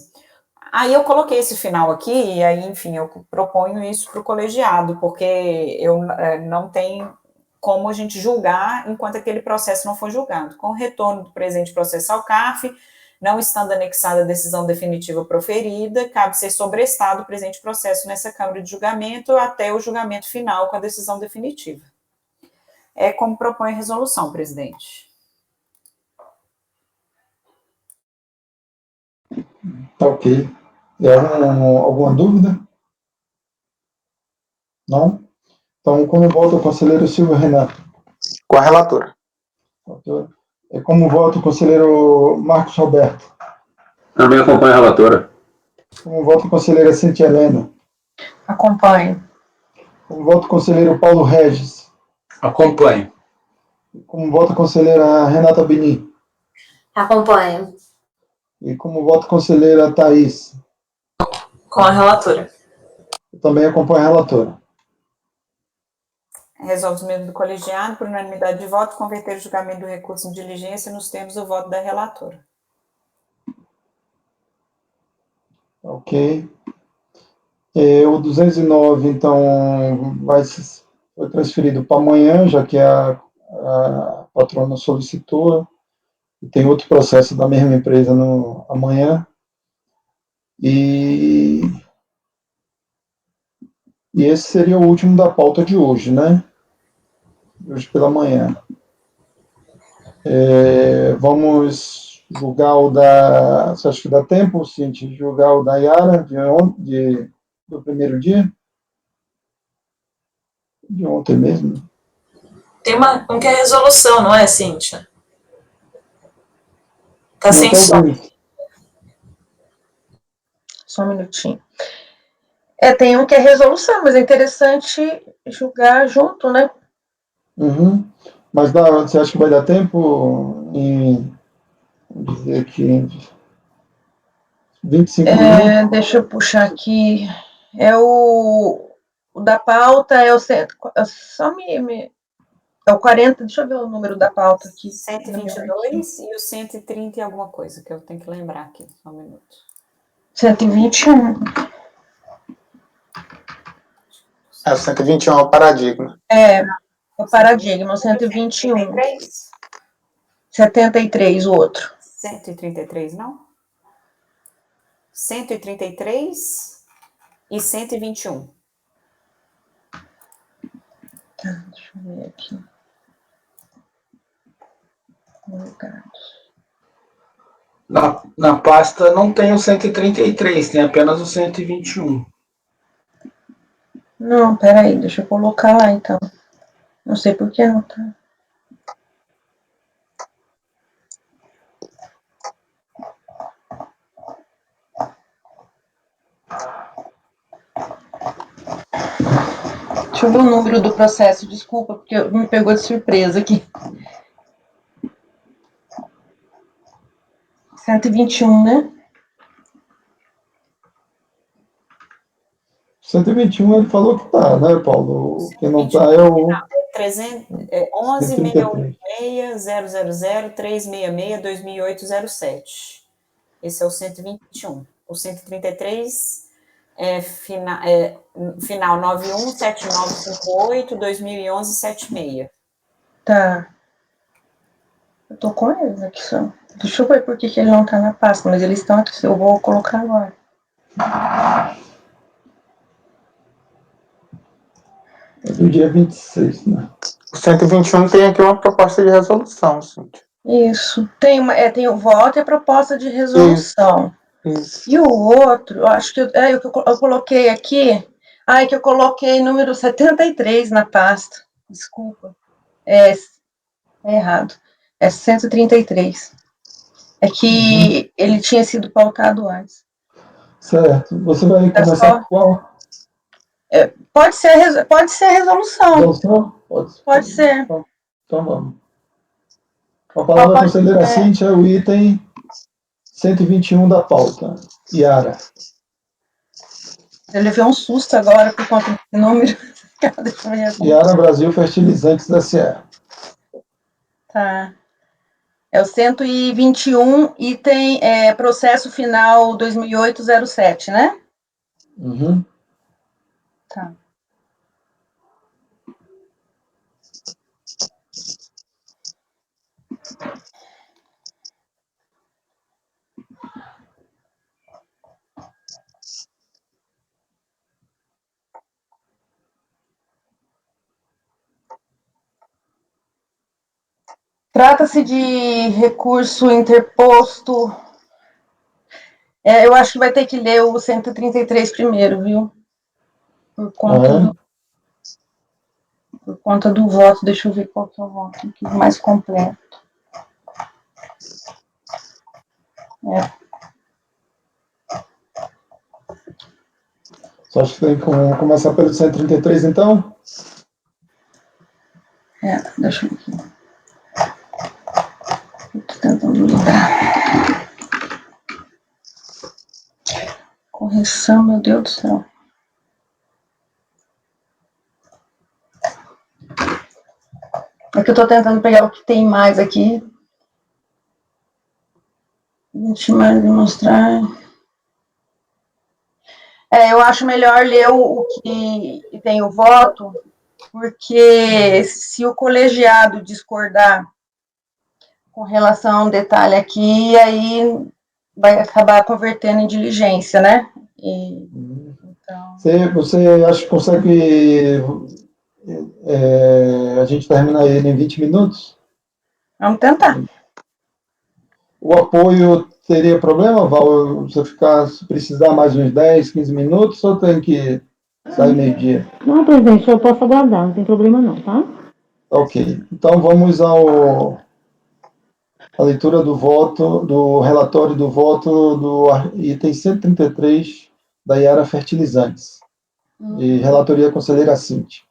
Aí eu coloquei esse final aqui, e aí, enfim, eu proponho isso para o colegiado, porque eu não tenho como a gente julgar enquanto aquele processo não for julgado. Com o retorno do presente processo ao CARF, não estando anexada a decisão definitiva proferida, cabe ser sobrestado o presente processo nessa Câmara de Julgamento até o julgamento final com a decisão definitiva. É como propõe a resolução, presidente. Tá ok. Alguma dúvida? Não? Então, como vota o conselheiro Silvio Renato? Com a relatora. Como vota o conselheiro Marcos Roberto? Também acompanho a relatora. Como vota a conselheira Cintia Helena? Acompanho. Como vota o conselheiro Paulo Regis? Acompanho. Como voto a conselheira Renata Bini. Acompanho. E como voto a conselheira Thaís. Com a relatora. Eu também acompanho a relatora. Resolve os membros do colegiado, por unanimidade de voto, converter o julgamento do recurso em diligência nos termos do voto da relatora. Ok. O 209, então, foi transferido para amanhã, já que a patrona solicitou. E tem outro processo da mesma empresa amanhã. E esse seria o último da pauta de hoje, né? Hoje pela manhã. Vamos julgar o da... Você acha que dá tempo, Cintia, julgar o da Yara do primeiro dia? De ontem mesmo? Tem um que é resolução, não é, Cíntia? Tá sem som. Só um minutinho. Tem um que é resolução, mas é interessante julgar junto, né? Uhum. Mas você acha que vai dar tempo vamos dizer que 25 minutos? Deixa eu puxar aqui. O da pauta é o é o 40, deixa eu ver o número da pauta aqui. 122 e o 130 e alguma coisa, que eu tenho que lembrar aqui, só um minuto. 121. O 121 é o paradigma. O paradigma, o 121. 133? 73, o outro. 133, não? 133 e 121. Tá, deixa eu ver aqui. Na pasta não tem o 133, tem apenas o 121. Não, peraí, deixa eu colocar lá então. Não sei por que não tá. Deixa eu ver o número do processo, desculpa, porque me pegou de surpresa aqui. 121, né? 121 ele falou que tá, né, Paulo? O que não tá é o 11 133. 686 000 366 2008 Esse é o 121. O 133 final 917958 2011 76. Tá. Eu tô com eles aqui só. Deixa eu ver por que ele não tá na pasta, mas eles estão aqui, eu vou colocar agora. É do dia 26, né? O 121 tem aqui uma proposta de resolução, Cíntia. Isso. Tem o voto e a proposta de resolução. Isso. E o outro, eu acho que eu coloquei aqui. É que eu coloquei número 73 na pasta. Desculpa. É errado. É 133. É que ele tinha sido pautado antes. Certo. Você vai começar com qual? Pode ser a resolução. Resolução? Pode ser. Então vamos. A palavra da conselheira Cíntia é o item 121 da pauta. Yara. Eu levei um susto agora por conta desse número. Yara Brasil Fertilizantes da Serra. Tá. É o 121, item processo final 2008-07, né? Uhum. Tá. Trata-se de recurso interposto. Eu acho que vai ter que ler o 133 primeiro, viu? Por conta do voto. Deixa eu ver qual que é o voto aqui, mais completo. Só acho que tem que começar pelo 133, então? Deixa eu aqui. Estou tentando lidar. Correção, meu Deus do céu. É que eu estou tentando pegar o que tem mais aqui. Intimar, demonstrar. Eu acho melhor ler o que tem o voto, porque se o colegiado discordar com relação a um detalhe aqui, aí vai acabar convertendo em diligência, né? Então... Você acha que consegue a gente terminar ele em 20 minutos? Vamos tentar. O apoio teria problema, Val? Você ficar, se precisar mais uns 10, 15 minutos, ou tem que sair meio-dia? Não, presidente, eu posso aguardar, não tem problema não, tá? Ok. Então vamos a leitura do voto, do relatório do voto do item 133 da Iara Fertilizantes. De relatoria conselheira Cinti.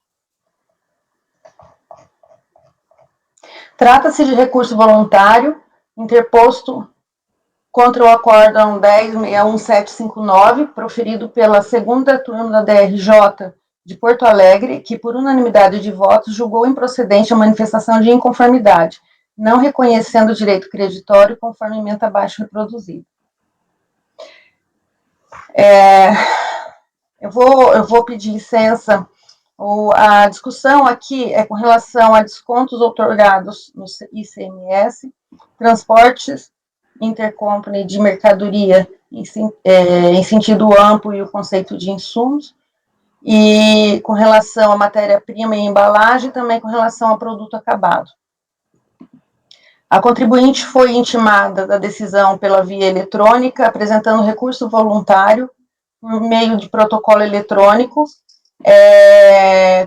Trata-se de recurso voluntário interposto contra o acórdão 10.61759, proferido pela segunda turma da DRJ de Porto Alegre, que, por unanimidade de votos, julgou improcedente a manifestação de inconformidade, não reconhecendo o direito creditório conforme ementa abaixo reproduzido. Eu vou pedir licença. A discussão aqui é com relação a descontos outorgados no ICMS, transportes intercompany de mercadoria em sentido amplo e o conceito de insumos, e com relação à matéria-prima e embalagem, também com relação ao produto acabado. A contribuinte foi intimada da decisão pela via eletrônica, apresentando recurso voluntário por meio de protocolo eletrônico,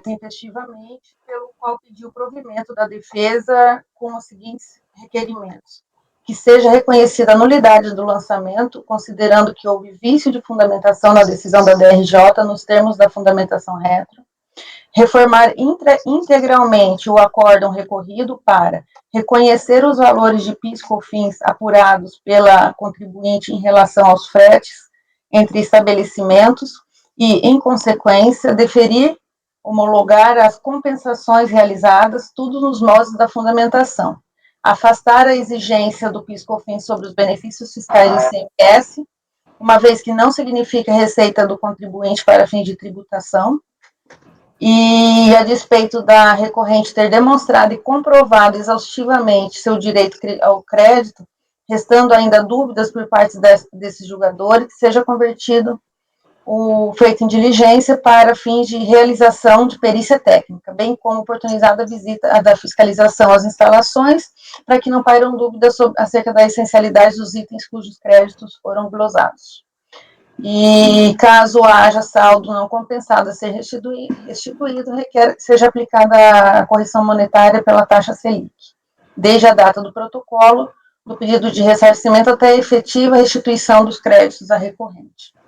tempestivamente, pelo qual pediu provimento da defesa com os seguintes requerimentos: que seja reconhecida a nulidade do lançamento, considerando que houve vício de fundamentação na decisão da DRJ nos termos da fundamentação retro, reformar integralmente o acórdão recorrido para reconhecer os valores de PIS/COFINS apurados pela contribuinte em relação aos fretes entre estabelecimentos e, em consequência, deferir, homologar as compensações realizadas, tudo nos moldes da fundamentação. Afastar a exigência do PIS/COFINS sobre os benefícios fiscais do ICMS, uma vez que não significa receita do contribuinte para fim de tributação, e, a despeito da recorrente ter demonstrado e comprovado exaustivamente seu direito ao crédito, restando ainda dúvidas por parte desses julgadores, que seja convertido o feito em diligência para fins de realização de perícia técnica, bem como oportunizada a visita da fiscalização às instalações, para que não pairam dúvidas acerca da essencialidade dos itens cujos créditos foram glosados. E, caso haja saldo não compensado a ser restituído, requer que seja aplicada a correção monetária pela taxa Selic, desde a data do protocolo, do pedido de ressarcimento até a efetiva restituição dos créditos à recorrente.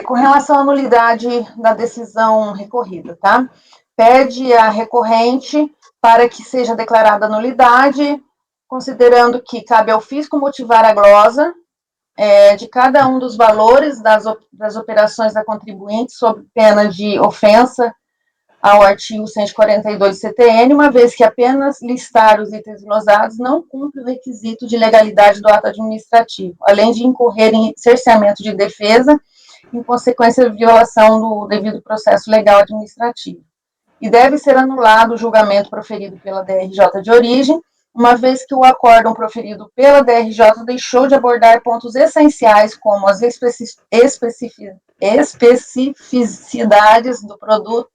Com relação à nulidade da decisão recorrida, tá? Pede a recorrente para que seja declarada nulidade, considerando que cabe ao fisco motivar a glosa de cada um dos valores das operações da contribuinte, sob pena de ofensa ao artigo 142 do CTN, uma vez que apenas listar os itens glosados não cumpre o requisito de legalidade do ato administrativo, além de incorrer em cerceamento de defesa, em consequência de violação do devido processo legal administrativo. E deve ser anulado o julgamento proferido pela DRJ de origem, uma vez que o acórdão proferido pela DRJ deixou de abordar pontos essenciais, como as especificidades do produto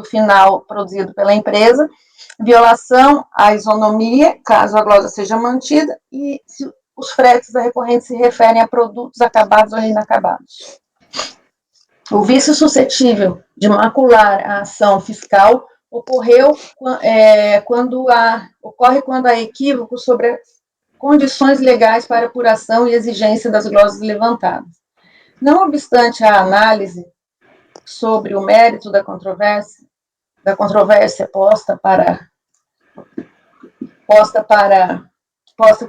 final produzido pela empresa, violação à isonomia, caso a glosa seja mantida, e se os fretes da recorrente se referem a produtos acabados ou inacabados. O vício suscetível de macular a ação fiscal ocorre quando há equívoco sobre as condições legais para apuração e exigência das glosas levantadas. Não obstante a análise sobre o mérito da controvérsia, da controvérsia posta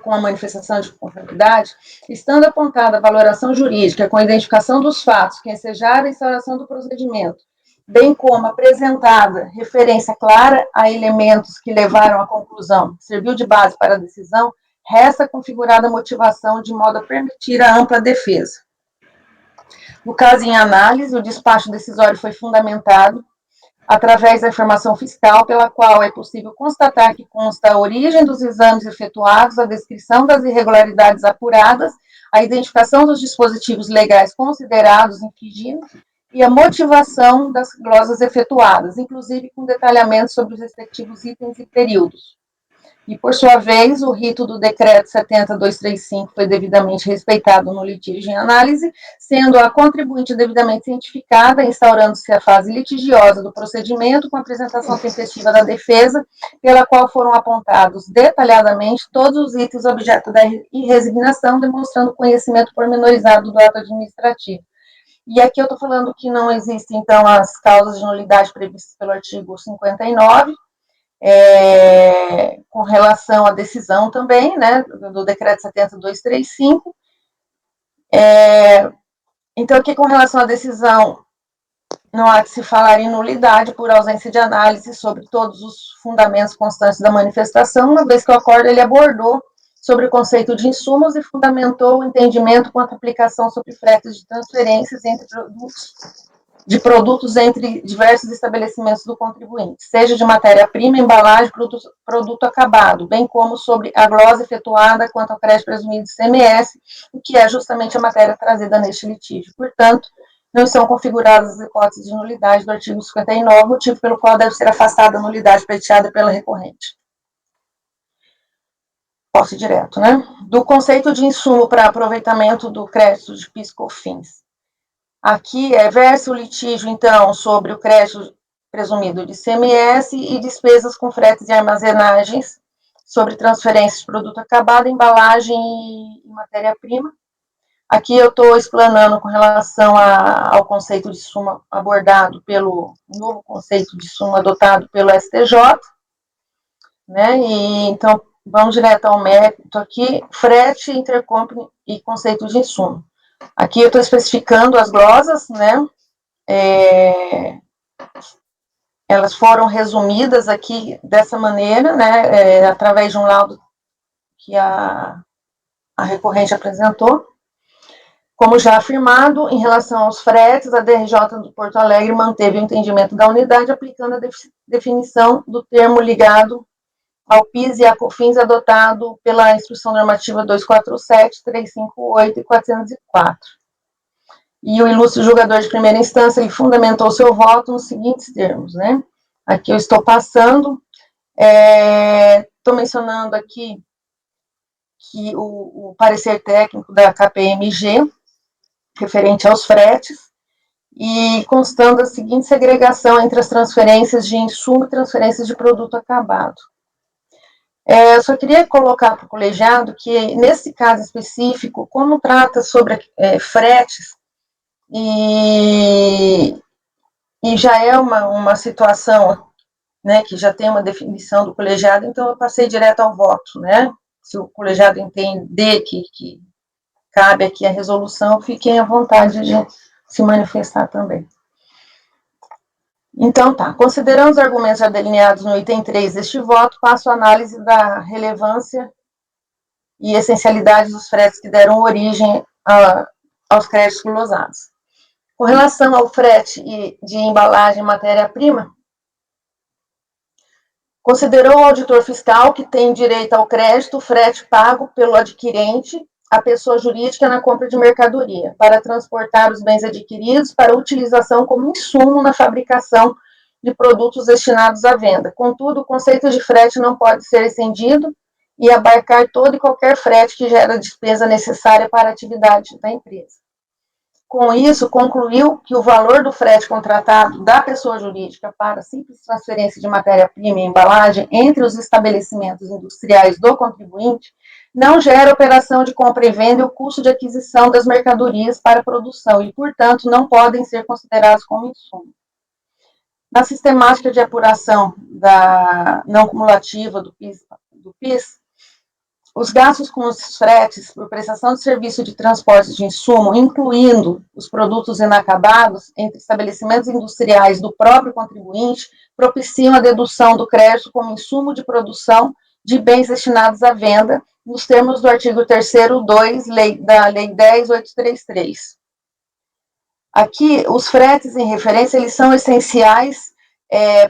com a manifestação de conformidade, estando apontada a valoração jurídica com a identificação dos fatos que ensejaram a instauração do procedimento, bem como apresentada referência clara a elementos que levaram à conclusão, serviu de base para a decisão, resta configurada a motivação de modo a permitir a ampla defesa. No caso em análise, o despacho decisório foi fundamentado através da informação fiscal, pela qual é possível constatar que consta a origem dos exames efetuados, a descrição das irregularidades apuradas, a identificação dos dispositivos legais considerados infringidos e a motivação das glosas efetuadas, inclusive com detalhamento sobre os respectivos itens e períodos. E, por sua vez, o rito do decreto 70.235 foi devidamente respeitado no litígio em análise, sendo a contribuinte devidamente cientificada, instaurando-se a fase litigiosa do procedimento com a apresentação tempestiva da defesa, pela qual foram apontados detalhadamente todos os itens objeto da irresignação, demonstrando conhecimento pormenorizado do ato administrativo. E aqui eu estou falando que não existem, então, as causas de nulidade previstas pelo artigo 59, com relação à decisão também, né, do decreto 70.235. Então, aqui com relação à decisão, não há de se falar em nulidade por ausência de análise sobre todos os fundamentos constantes da manifestação, uma vez que o acordo ele abordou sobre o conceito de insumos e fundamentou o entendimento quanto à aplicação sobre fretes de transferências de produtos entre diversos estabelecimentos do contribuinte, seja de matéria-prima, embalagem, produto acabado, bem como sobre a glosa efetuada quanto ao crédito presumido de ICMS, o que é justamente a matéria trazida neste litígio. Portanto, não são configuradas as hipóteses de nulidade do artigo 59, motivo pelo qual deve ser afastada a nulidade pleiteada pela recorrente. Posso ir direto, né? Do conceito de insumo para aproveitamento do crédito de PIS/COFINS. Aqui versa o litígio, então, sobre o crédito presumido de ICMS e despesas com fretes e armazenagens, sobre transferências de produto acabado, embalagem e matéria-prima. Aqui eu estou explanando com relação ao conceito de suma abordado pelo novo conceito de suma adotado pelo STJ, né? E, então, vamos direto ao mérito aqui, frete, intercompany e conceito de insumo. Aqui eu estou especificando as glosas, né? Elas foram resumidas aqui dessa maneira, né? Através de um laudo que a recorrente apresentou. Como já afirmado, em relação aos fretes, a DRJ do Porto Alegre manteve o entendimento da unidade, aplicando a definição do termo ligado ao PIS e à COFINS adotado pela Instrução Normativa 247, 358 e 404. E o ilustre julgador de primeira instância, ele fundamentou seu voto nos seguintes termos, né? Aqui eu estou passando, estou mencionando aqui que o parecer técnico da KPMG, referente aos fretes, e constando a seguinte segregação entre as transferências de insumo e transferências de produto acabado. Eu só queria colocar para o colegiado que, nesse caso específico, como trata sobre fretes, e já é uma situação, né, que já tem uma definição do colegiado, então eu passei direto ao voto, né? Se o colegiado entender que cabe aqui a resolução, fiquem à vontade de se manifestar também. Então, tá. Considerando os argumentos já delineados no item 3 deste voto, passo a análise da relevância e essencialidade dos fretes que deram origem aos créditos glosados. Com relação ao frete de embalagem e matéria-prima, considerou o auditor fiscal que tem direito ao crédito o frete pago pelo adquirente à pessoa jurídica na compra de mercadoria, para transportar os bens adquiridos para utilização como insumo na fabricação de produtos destinados à venda. Contudo, o conceito de frete não pode ser estendido e abarcar todo e qualquer frete que gera despesa necessária para a atividade da empresa. Com isso, concluiu que o valor do frete contratado da pessoa jurídica para simples transferência de matéria-prima e embalagem entre os estabelecimentos industriais do contribuinte não gera operação de compra e venda e o custo de aquisição das mercadorias para a produção e, portanto, não podem ser considerados como insumo. Na sistemática de apuração da não cumulativa do PIS, os gastos com os fretes por prestação de serviço de transporte de insumo, incluindo os produtos inacabados, entre estabelecimentos industriais do próprio contribuinte, propiciam a dedução do crédito como insumo de produção de bens destinados à venda, nos termos do artigo 3º 2 da Lei 10.833. Aqui, os fretes em referência, eles são essenciais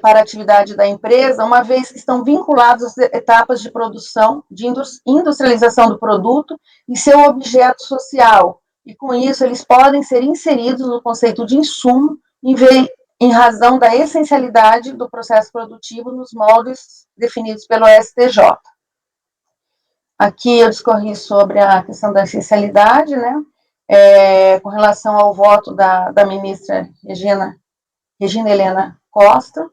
para a atividade da empresa, uma vez que estão vinculados às etapas de produção, de industrialização do produto e seu objeto social. E, com isso, eles podem ser inseridos no conceito de insumo, em razão da essencialidade do processo produtivo nos moldes definidos pelo STJ. Aqui eu discorri sobre a questão da essencialidade, né? Com relação ao voto da ministra Regina Helena Costa,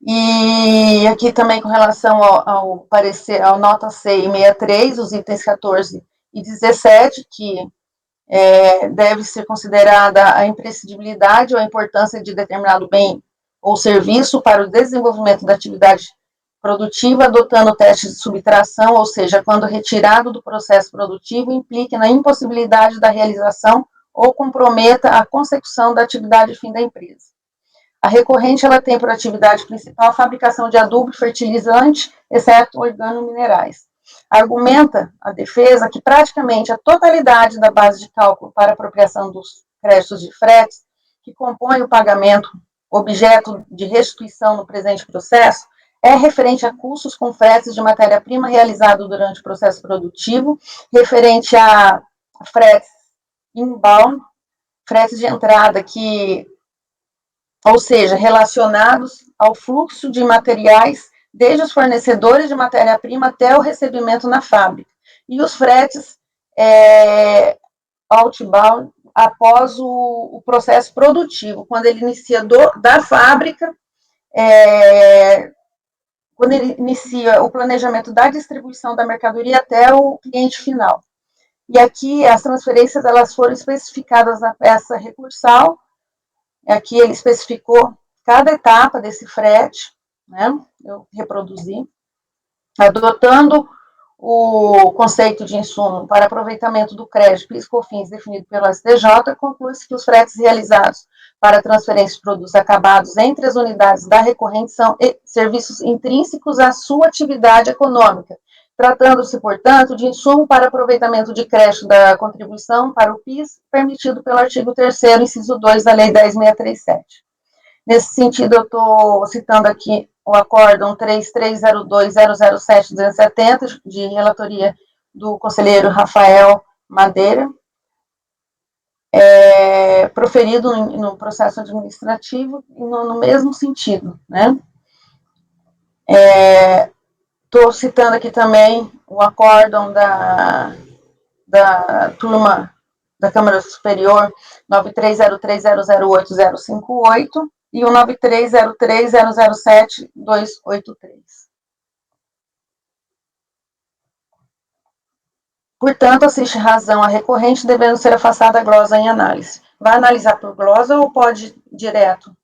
e aqui também com relação ao parecer, ao nota C e 63, os itens 14 e 17, que deve ser considerada a imprescindibilidade ou a importância de determinado bem ou serviço para o desenvolvimento da atividade produtiva, adotando testes de subtração, ou seja, quando retirado do processo produtivo, implique na impossibilidade da realização ou comprometa a consecução da atividade fim da empresa. A recorrente, ela tem por atividade principal a fabricação de adubo e fertilizante, exceto organominerais. Argumenta a defesa que praticamente a totalidade da base de cálculo para apropriação dos créditos de fretes, que compõe o pagamento objeto de restituição no presente processo, é referente a custos com fretes de matéria-prima realizado durante o processo produtivo, referente a fretes inbound, fretes de entrada ou seja, relacionados ao fluxo de materiais, desde os fornecedores de matéria-prima até o recebimento na fábrica. E os fretes outbound, após o processo produtivo, quando ele inicia da fábrica, quando ele inicia o planejamento da distribuição da mercadoria até o cliente final. E aqui as transferências, elas foram especificadas na peça recursal. Aqui ele especificou cada etapa desse frete, né? Eu reproduzi, adotando o conceito de insumo para aproveitamento do crédito PIS/COFINS definido pelo STJ, conclui-se que os fretes realizados para transferência de produtos acabados entre as unidades da recorrente são serviços intrínsecos à sua atividade econômica, tratando-se, portanto, de insumo para aproveitamento de crédito da contribuição para o PIS, permitido pelo artigo 3º, inciso 2 da Lei 10.637. Nesse sentido, eu estou citando aqui o acórdão 3302.007.270, de relatoria do conselheiro Rafael Madeira, proferido no processo administrativo, no mesmo sentido, né? Estou citando aqui também o acórdão da turma da Câmara Superior 9303008058 e o 9303007283. Portanto, assiste razão a recorrente, devendo ser afastada a glosa em análise. Vai analisar por glosa ou pode ir direto?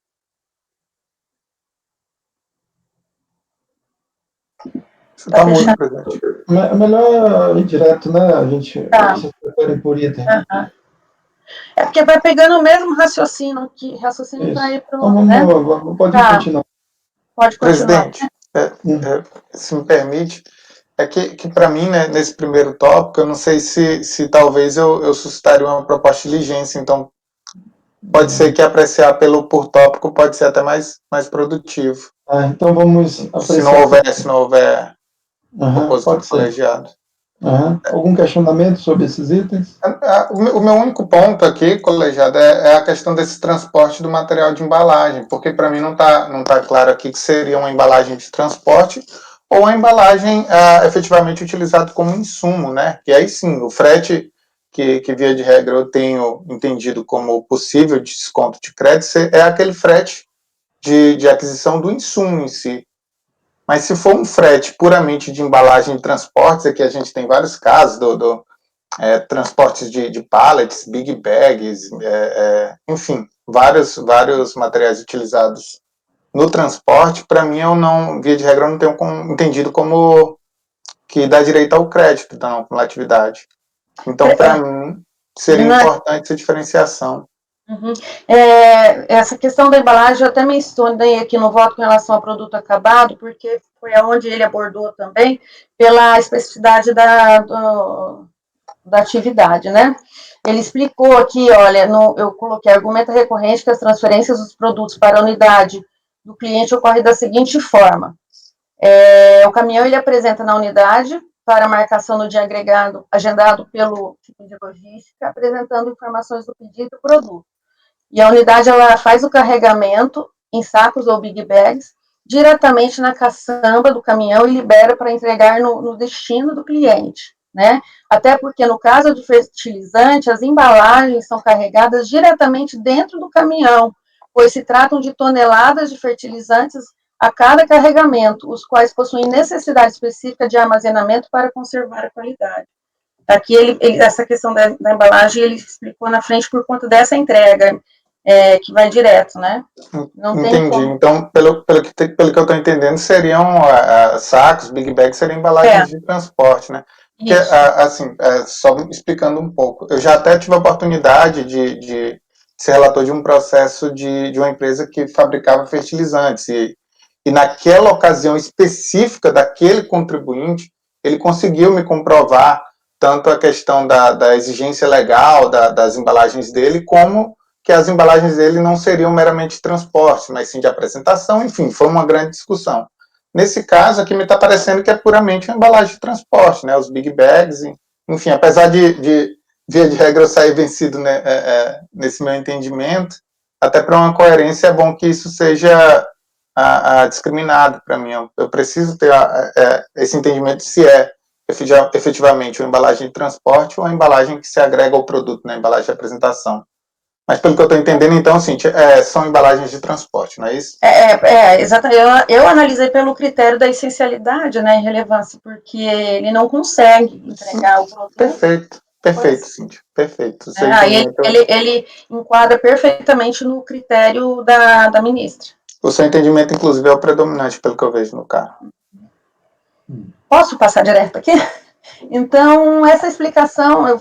Você está muito presente. É melhor ir direto, né? A gente se prefere por item. É porque vai pegando o mesmo raciocínio para ir para o. Então, pode continuar. Pode continuar. Presidente, se me permite, que para mim, né, nesse primeiro tópico, eu não sei se talvez eu suscitaria uma proposta de diligência, então pode ser que apreciar por tópico pode ser até mais produtivo. Então vamos apreciar. Se não houver opositor colegiado. Algum questionamento sobre esses itens? O meu único ponto aqui, colegiado, é a questão desse transporte do material de embalagem, porque para mim não tá claro aqui que seria uma embalagem de transporte ou a embalagem efetivamente utilizada como insumo, né? Que aí sim, o frete, que via de regra eu tenho entendido como possível desconto de crédito, é aquele frete de aquisição do insumo em si. Mas se for um frete puramente de embalagem de transportes, aqui a gente tem vários casos transportes de pallets, big bags, enfim, vários materiais utilizados no transporte, para mim, eu não, via de regra, eu não tenho entendido como que dá direito ao crédito da não cumulatividade. Então, para mim, seria importante essa diferenciação. Uhum. Essa questão da embalagem eu até mencionei aqui no voto com relação ao produto acabado, porque foi aonde ele abordou também, pela especificidade da atividade, né? Ele explicou aqui, olha, eu coloquei argumento recorrente que as transferências dos produtos para a unidade do cliente ocorrem da seguinte forma. O caminhão ele apresenta na unidade para marcação no dia agregado, agendado pelo tipo de logística, apresentando informações do pedido do produto. E a unidade ela faz o carregamento em sacos ou big bags diretamente na caçamba do caminhão e libera para entregar no destino do cliente, né? Até porque no caso de fertilizante, as embalagens são carregadas diretamente dentro do caminhão, pois se tratam de toneladas de fertilizantes a cada carregamento, os quais possuem necessidade específica de armazenamento para conservar a qualidade. Aqui essa questão da embalagem ele explicou na frente por conta dessa entrega, que vai direto, né? Não entendi. Como... Então, pelo que eu estou entendendo, seriam sacos, big bags, seriam embalagens de transporte, né? Porque, assim, só explicando um pouco, eu já até tive a oportunidade de ser relator de um processo de uma empresa que fabricava fertilizantes, e naquela ocasião específica daquele contribuinte, ele conseguiu me comprovar tanto a questão da exigência legal das embalagens dele, como que as embalagens dele não seriam meramente transporte, mas sim de apresentação, enfim, foi uma grande discussão. Nesse caso, aqui me está parecendo que é puramente uma embalagem de transporte, né, os big bags, enfim, apesar de via de regra, eu sair vencido, né, nesse meu entendimento, até para uma coerência é bom que isso seja discriminado para mim. Eu preciso ter esse entendimento de se é efetivamente uma embalagem de transporte ou uma embalagem que se agrega ao produto, né, embalagem de apresentação. Mas pelo que eu estou entendendo, então, assim, são embalagens de transporte, não é isso? Exatamente. Eu analisei pelo critério da essencialidade, né, e relevância, porque ele não consegue entregar o produto. Perfeito, Cíntia, perfeito. Ele enquadra perfeitamente no critério da ministra. O seu entendimento, inclusive, é o predominante, pelo que eu vejo no carro. Posso passar direto aqui? Então, essa explicação, eu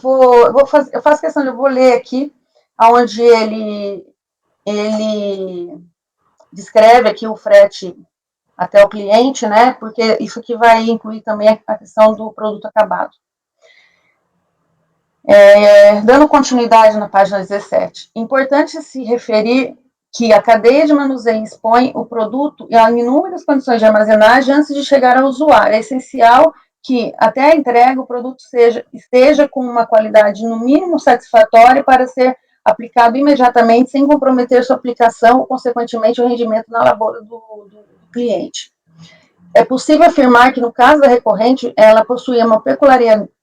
faço questão de eu vou ler aqui, onde ele descreve aqui o frete até o cliente, né? Porque isso aqui vai incluir também a questão do produto acabado. Dando continuidade na página 17, importante se referir que a cadeia de manuseio expõe o produto em inúmeras condições de armazenagem antes de chegar ao usuário. É essencial que, até a entrega, o produto esteja com uma qualidade, no mínimo, satisfatória para ser aplicado imediatamente, sem comprometer sua aplicação ou, consequentemente, o rendimento na lavoura do cliente. É possível afirmar que, no caso da recorrente, ela possui uma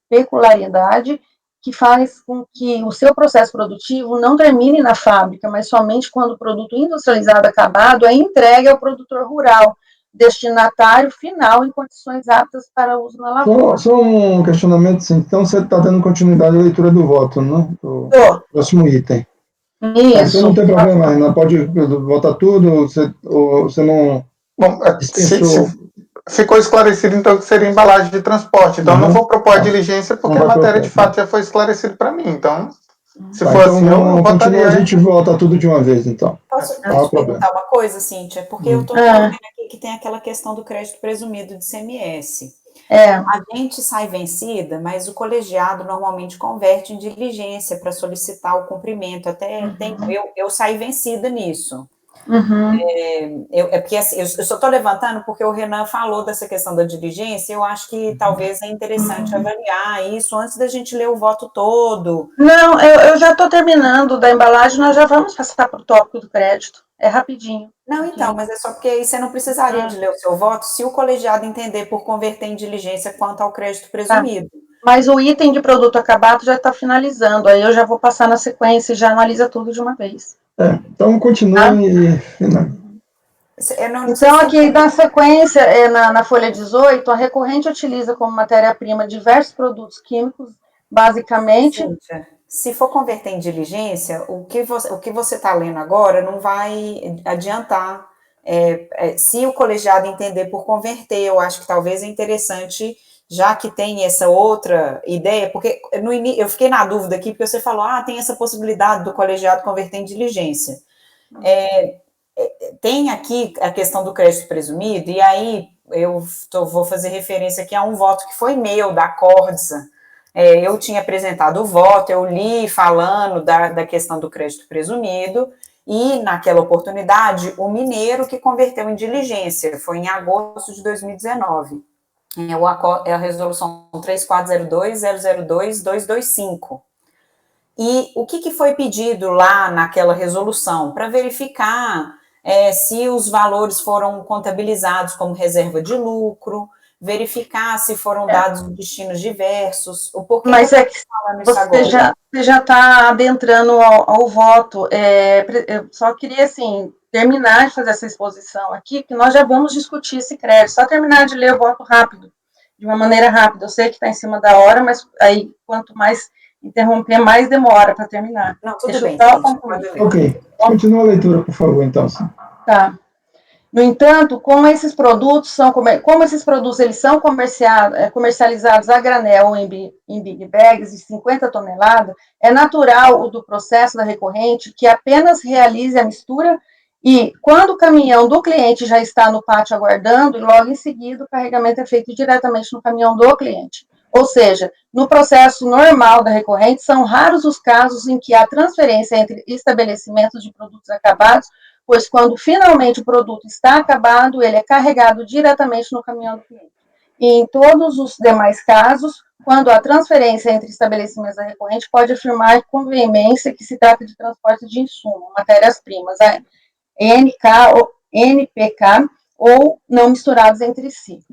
peculiaridade que faz com que o seu processo produtivo não termine na fábrica, mas somente quando o produto industrializado acabado é entregue ao produtor rural, destinatário final em condições aptas para uso na lavoura. Só um questionamento, sim. Então você está dando continuidade à leitura do voto, né? Do próximo item. Isso. Então não tem problema, não pode votar tudo, você não... Bom, ficou esclarecido, então, que seria embalagem de transporte. Então, eu não vou propor a diligência, porque a matéria, de fato, já foi esclarecida para mim. Então, se for então, assim, eu votaria... A gente vota tudo de uma vez, então. Posso perguntar uma coisa, Cíntia? Porque eu estou vendo aqui que tem aquela questão do crédito presumido de CMS. A gente sai vencida, mas o colegiado normalmente converte em diligência para solicitar o cumprimento. Até eu saí vencida nisso. Porque assim, eu só estou levantando porque o Renan falou dessa questão da diligência. Eu acho que talvez é interessante avaliar isso antes da gente ler o voto todo. Não, eu já estou terminando da embalagem, nós já vamos passar para o tópico do crédito. É rapidinho. Não, então, mas é só porque aí você não precisaria de ler o seu voto se o colegiado entender por converter em diligência quanto ao crédito presumido. Mas o item de produto acabado já está finalizando, aí eu já vou passar na sequência e já analisa tudo de uma vez. Então, continue. Então, aqui na sequência, na folha 18, a recorrente utiliza como matéria-prima diversos produtos químicos, basicamente, se for converter em diligência, o que você está lendo agora não vai adiantar. Se o colegiado entender por converter, eu acho que talvez é interessante, já que tem essa outra ideia, porque eu fiquei na dúvida aqui, porque você falou, tem essa possibilidade do colegiado converter em diligência. Tem aqui a questão do crédito presumido, e aí vou fazer referência aqui a um voto que foi meu, da Cordsa. Eu tinha apresentado o voto, eu li falando da questão do crédito presumido, e naquela oportunidade, o mineiro que converteu em diligência, foi em agosto de 2019. É a resolução 3402-002-225. E o que foi pedido lá naquela resolução? Para verificar se os valores foram contabilizados como reserva de lucro, verificar se foram dados destinos diversos, o porquê. Mas é que você já está adentrando ao voto. Eu só queria, assim, terminar de fazer essa exposição aqui, que nós já vamos discutir esse crédito. Só terminar de ler o voto rápido, de uma maneira rápida. Eu sei que está em cima da hora, mas aí, quanto mais interromper, mais demora para terminar. Não, tudo Deixa bem. Ok. Continua a leitura, por favor, então. Tá. No entanto, como esses produtos eles são comercializados a granel ou em big bags de 50 toneladas, é natural o do processo da recorrente que apenas realize a mistura e, quando o caminhão do cliente já está no pátio aguardando, logo em seguida o carregamento é feito diretamente no caminhão do cliente. Ou seja, no processo normal da recorrente, são raros os casos em que há transferência entre estabelecimentos de produtos acabados, pois quando finalmente o produto está acabado, ele é carregado diretamente no caminhão do cliente. E em todos os demais casos, quando há transferência entre estabelecimentos da recorrente, pode afirmar com veemência que se trata de transporte de insumo, matérias-primas, NPK, ou não misturados entre si.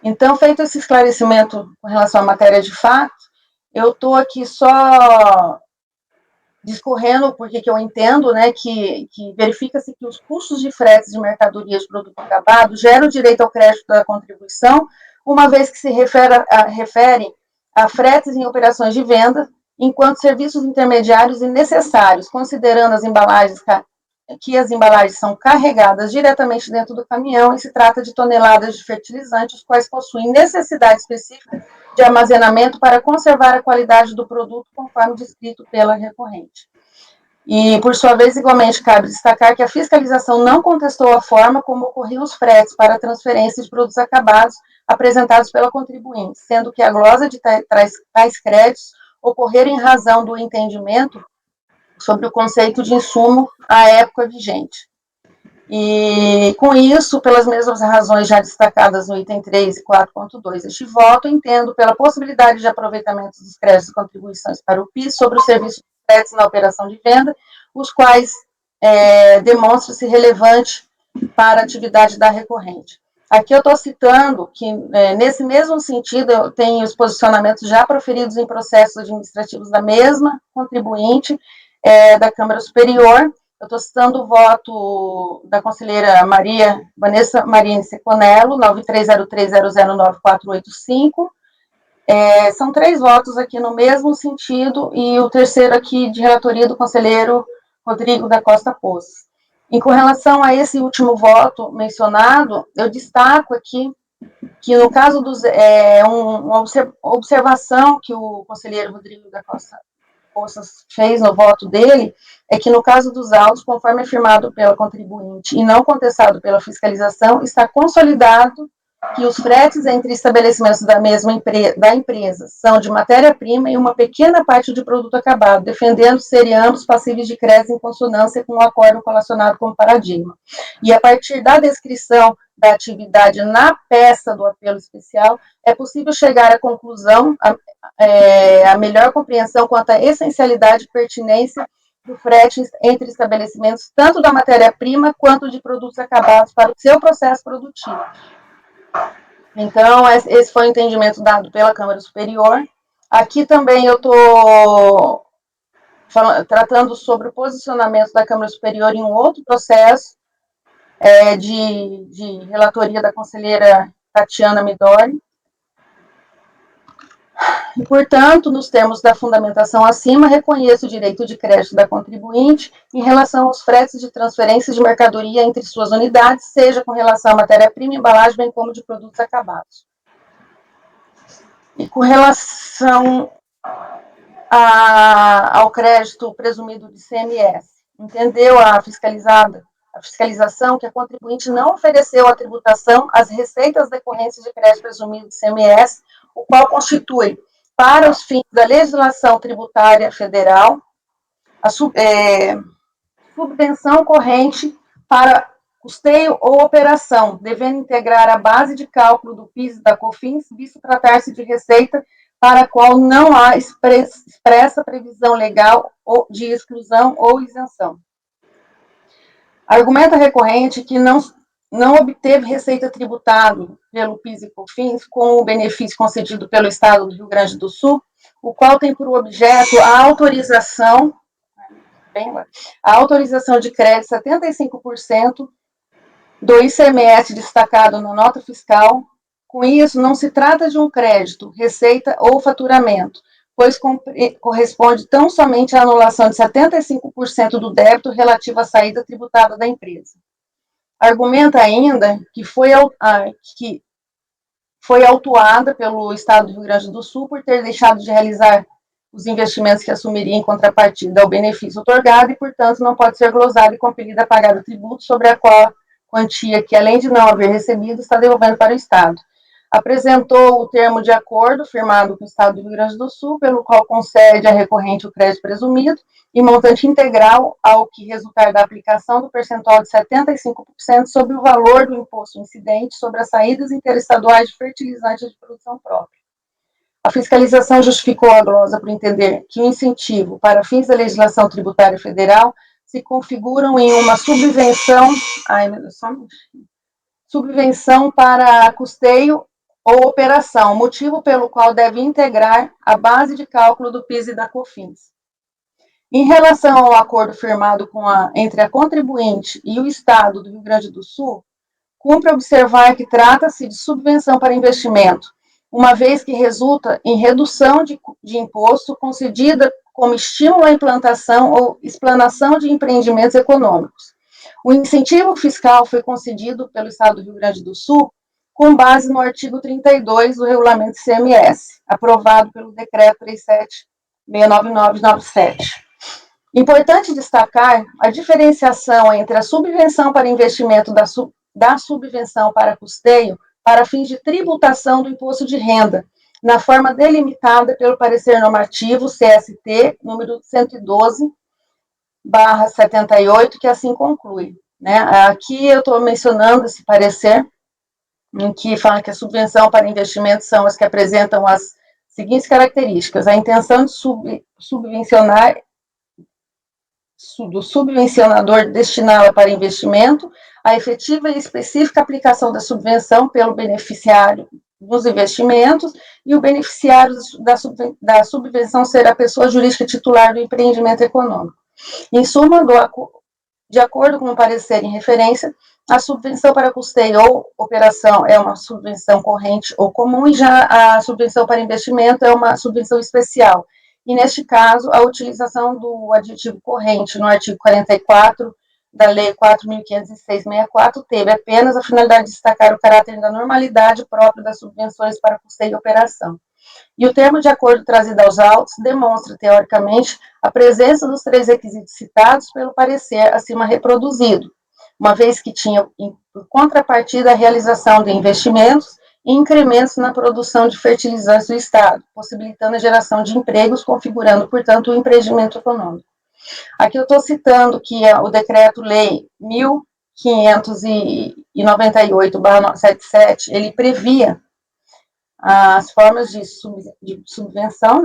Então, feito esse esclarecimento com relação à matéria de fato, eu estou aqui só discorrendo, porque que eu entendo, né, que verifica-se que os custos de fretes de mercadorias de produto acabado geram direito ao crédito da contribuição, uma vez que se refere a fretes em operações de venda, enquanto serviços intermediários e necessários, considerando as embalagens são carregadas diretamente dentro do caminhão e se trata de toneladas de fertilizantes, os quais possuem necessidade específica de armazenamento para conservar a qualidade do produto, conforme descrito pela recorrente. E, por sua vez, igualmente, cabe destacar que a fiscalização não contestou a forma como ocorriam os fretes para a transferência de produtos acabados apresentados pela contribuinte, sendo que a glosa de tais créditos ocorreram em razão do entendimento sobre o conceito de insumo à época vigente. E, com isso, pelas mesmas razões já destacadas no item 3 e 4.2 deste voto, entendo pela possibilidade de aproveitamento dos créditos e contribuições para o PIS sobre os serviços de fretes na operação de venda, os quais demonstram-se relevantes para a atividade da recorrente. Aqui eu estou citando que, nesse mesmo sentido, eu tenho os posicionamentos já proferidos em processos administrativos da mesma contribuinte, da Câmara Superior. Eu estou citando o voto da conselheira Vanessa Marini Seconello, 9303009485. São 3 votos aqui no mesmo sentido, e o terceiro aqui de relatoria do conselheiro Rodrigo da Costa Poços. E com relação a esse último voto mencionado, eu destaco aqui que, no caso uma observação que o conselheiro Rodrigo da Costa Poços fez no voto dele, é que, no caso dos autos, conforme afirmado pela contribuinte e não contestado pela fiscalização, está consolidado que os fretes entre estabelecimentos da empresa são de matéria-prima e uma pequena parte de produto acabado, defendendo serem ambos passíveis de crédito em consonância com o acordo relacionado com o paradigma. E, a partir da descrição da atividade na peça do apelo especial, é possível chegar à conclusão, a melhor compreensão quanto à essencialidade e pertinência do frete entre estabelecimentos, tanto da matéria-prima quanto de produtos acabados para o seu processo produtivo. Então, esse foi o entendimento dado pela Câmara Superior. Aqui também eu estou tratando sobre o posicionamento da Câmara Superior em um outro processo, de relatoria da conselheira Tatiana Midori. E, portanto, nos termos da fundamentação acima, reconheço o direito de crédito da contribuinte em relação aos fretes de transferência de mercadoria entre suas unidades, seja com relação à matéria-prima, embalagem, bem como de produtos acabados. E com relação ao crédito presumido de CMS, entendeu a fiscalização que a contribuinte não ofereceu à tributação as receitas decorrentes de crédito presumido de CMS, o qual constitui, para os fins da legislação tributária federal, a subvenção corrente para custeio ou operação, devendo integrar a base de cálculo do PIS e da COFINS, visto tratar-se de receita para a qual não há expressa previsão legal de exclusão ou isenção. Argumenta recorrente que não obteve receita tributável pelo PIS e COFINS com o benefício concedido pelo Estado do Rio Grande do Sul, o qual tem por objeto a autorização de crédito 75% do ICMS destacado na nota fiscal. Com isso, não se trata de um crédito, receita ou faturamento, pois corresponde tão somente à anulação de 75% do débito relativo à saída tributada da empresa. Argumenta ainda que foi autuada pelo Estado do Rio Grande do Sul por ter deixado de realizar os investimentos que assumiria em contrapartida ao benefício otorgado e, portanto, não pode ser glosada e compelida a pagar o tributo sobre a qual quantia que, além de não haver recebido, está devolvendo para o Estado. Apresentou o termo de acordo firmado com o Estado do Rio Grande do Sul, pelo qual concede à recorrente o crédito presumido e montante integral ao que resultar da aplicação do percentual de 75% sobre o valor do imposto incidente sobre as saídas interestaduais de fertilizantes de produção própria. A fiscalização justificou a glosa por entender que o incentivo para fins da legislação tributária federal se configuram em uma subvenção para custeio ou operação, motivo pelo qual deve integrar a base de cálculo do PIS e da COFINS. Em relação ao acordo firmado entre a contribuinte e o Estado do Rio Grande do Sul, cumpre observar que trata-se de subvenção para investimento, uma vez que resulta em redução de imposto concedida como estímulo à implantação ou explanação de empreendimentos econômicos. O incentivo fiscal foi concedido pelo Estado do Rio Grande do Sul com base no artigo 32 do Regulamento CMS, aprovado pelo Decreto 37.699/97. Importante destacar a diferenciação entre a subvenção para investimento da subvenção para custeio para fins de tributação do imposto de renda, na forma delimitada pelo parecer normativo CST número 112/78, que assim conclui. Aqui eu estou mencionando esse parecer, em que fala que a subvenção para investimentos são as que apresentam as seguintes características: a intenção de subvencionar, do subvencionador destiná-la para investimento, a efetiva e específica aplicação da subvenção pelo beneficiário dos investimentos e o beneficiário da subvenção ser a pessoa jurídica titular do empreendimento econômico. Em suma, de acordo com o parecer em referência, a subvenção para custeio ou operação é uma subvenção corrente ou comum, e já a subvenção para investimento é uma subvenção especial. E, neste caso, a utilização do adjetivo corrente no artigo 44 da Lei 4.506/64 teve apenas a finalidade de destacar o caráter da normalidade própria das subvenções para custeio e operação. E o termo de acordo trazido aos autos demonstra, teoricamente, a presença dos três requisitos citados pelo parecer acima reproduzido, uma vez que tinha, por contrapartida, a realização de investimentos e incrementos na produção de fertilizantes do Estado, possibilitando a geração de empregos, configurando, portanto, o empreendimento econômico. Aqui eu estou citando que o Decreto-Lei 1598/77, ele previa as formas de subvenção,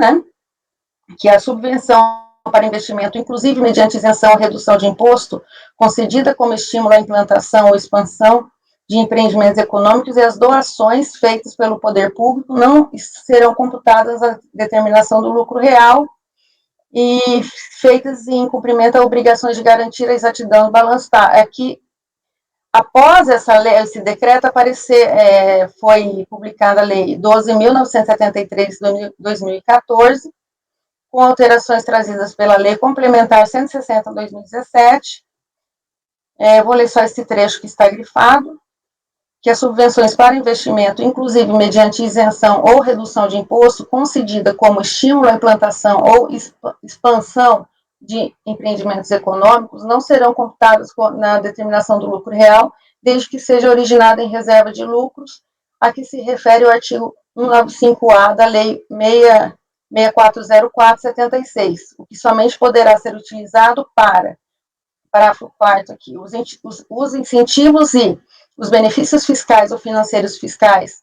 que a subvenção para investimento, inclusive mediante isenção ou redução de imposto, concedida como estímulo à implantação ou expansão de empreendimentos econômicos, e as doações feitas pelo poder público não serão computadas a determinação do lucro real e feitas em cumprimento a obrigações de garantir a exatidão do balanço. Aqui Após esse decreto aparecer, foi publicada a Lei 12.973 de 2014, com alterações trazidas pela Lei Complementar 160 de 2017. Vou ler só esse trecho que está grifado, que as subvenções para investimento, inclusive mediante isenção ou redução de imposto, concedida como estímulo à implantação ou expansão de empreendimentos econômicos, não serão computadas na determinação do lucro real, desde que seja originada em reserva de lucros, a que se refere o artigo 195-A da Lei 6404/76, o que somente poderá ser utilizado para, parágrafo 4º aqui, os incentivos e os benefícios fiscais ou financeiros fiscais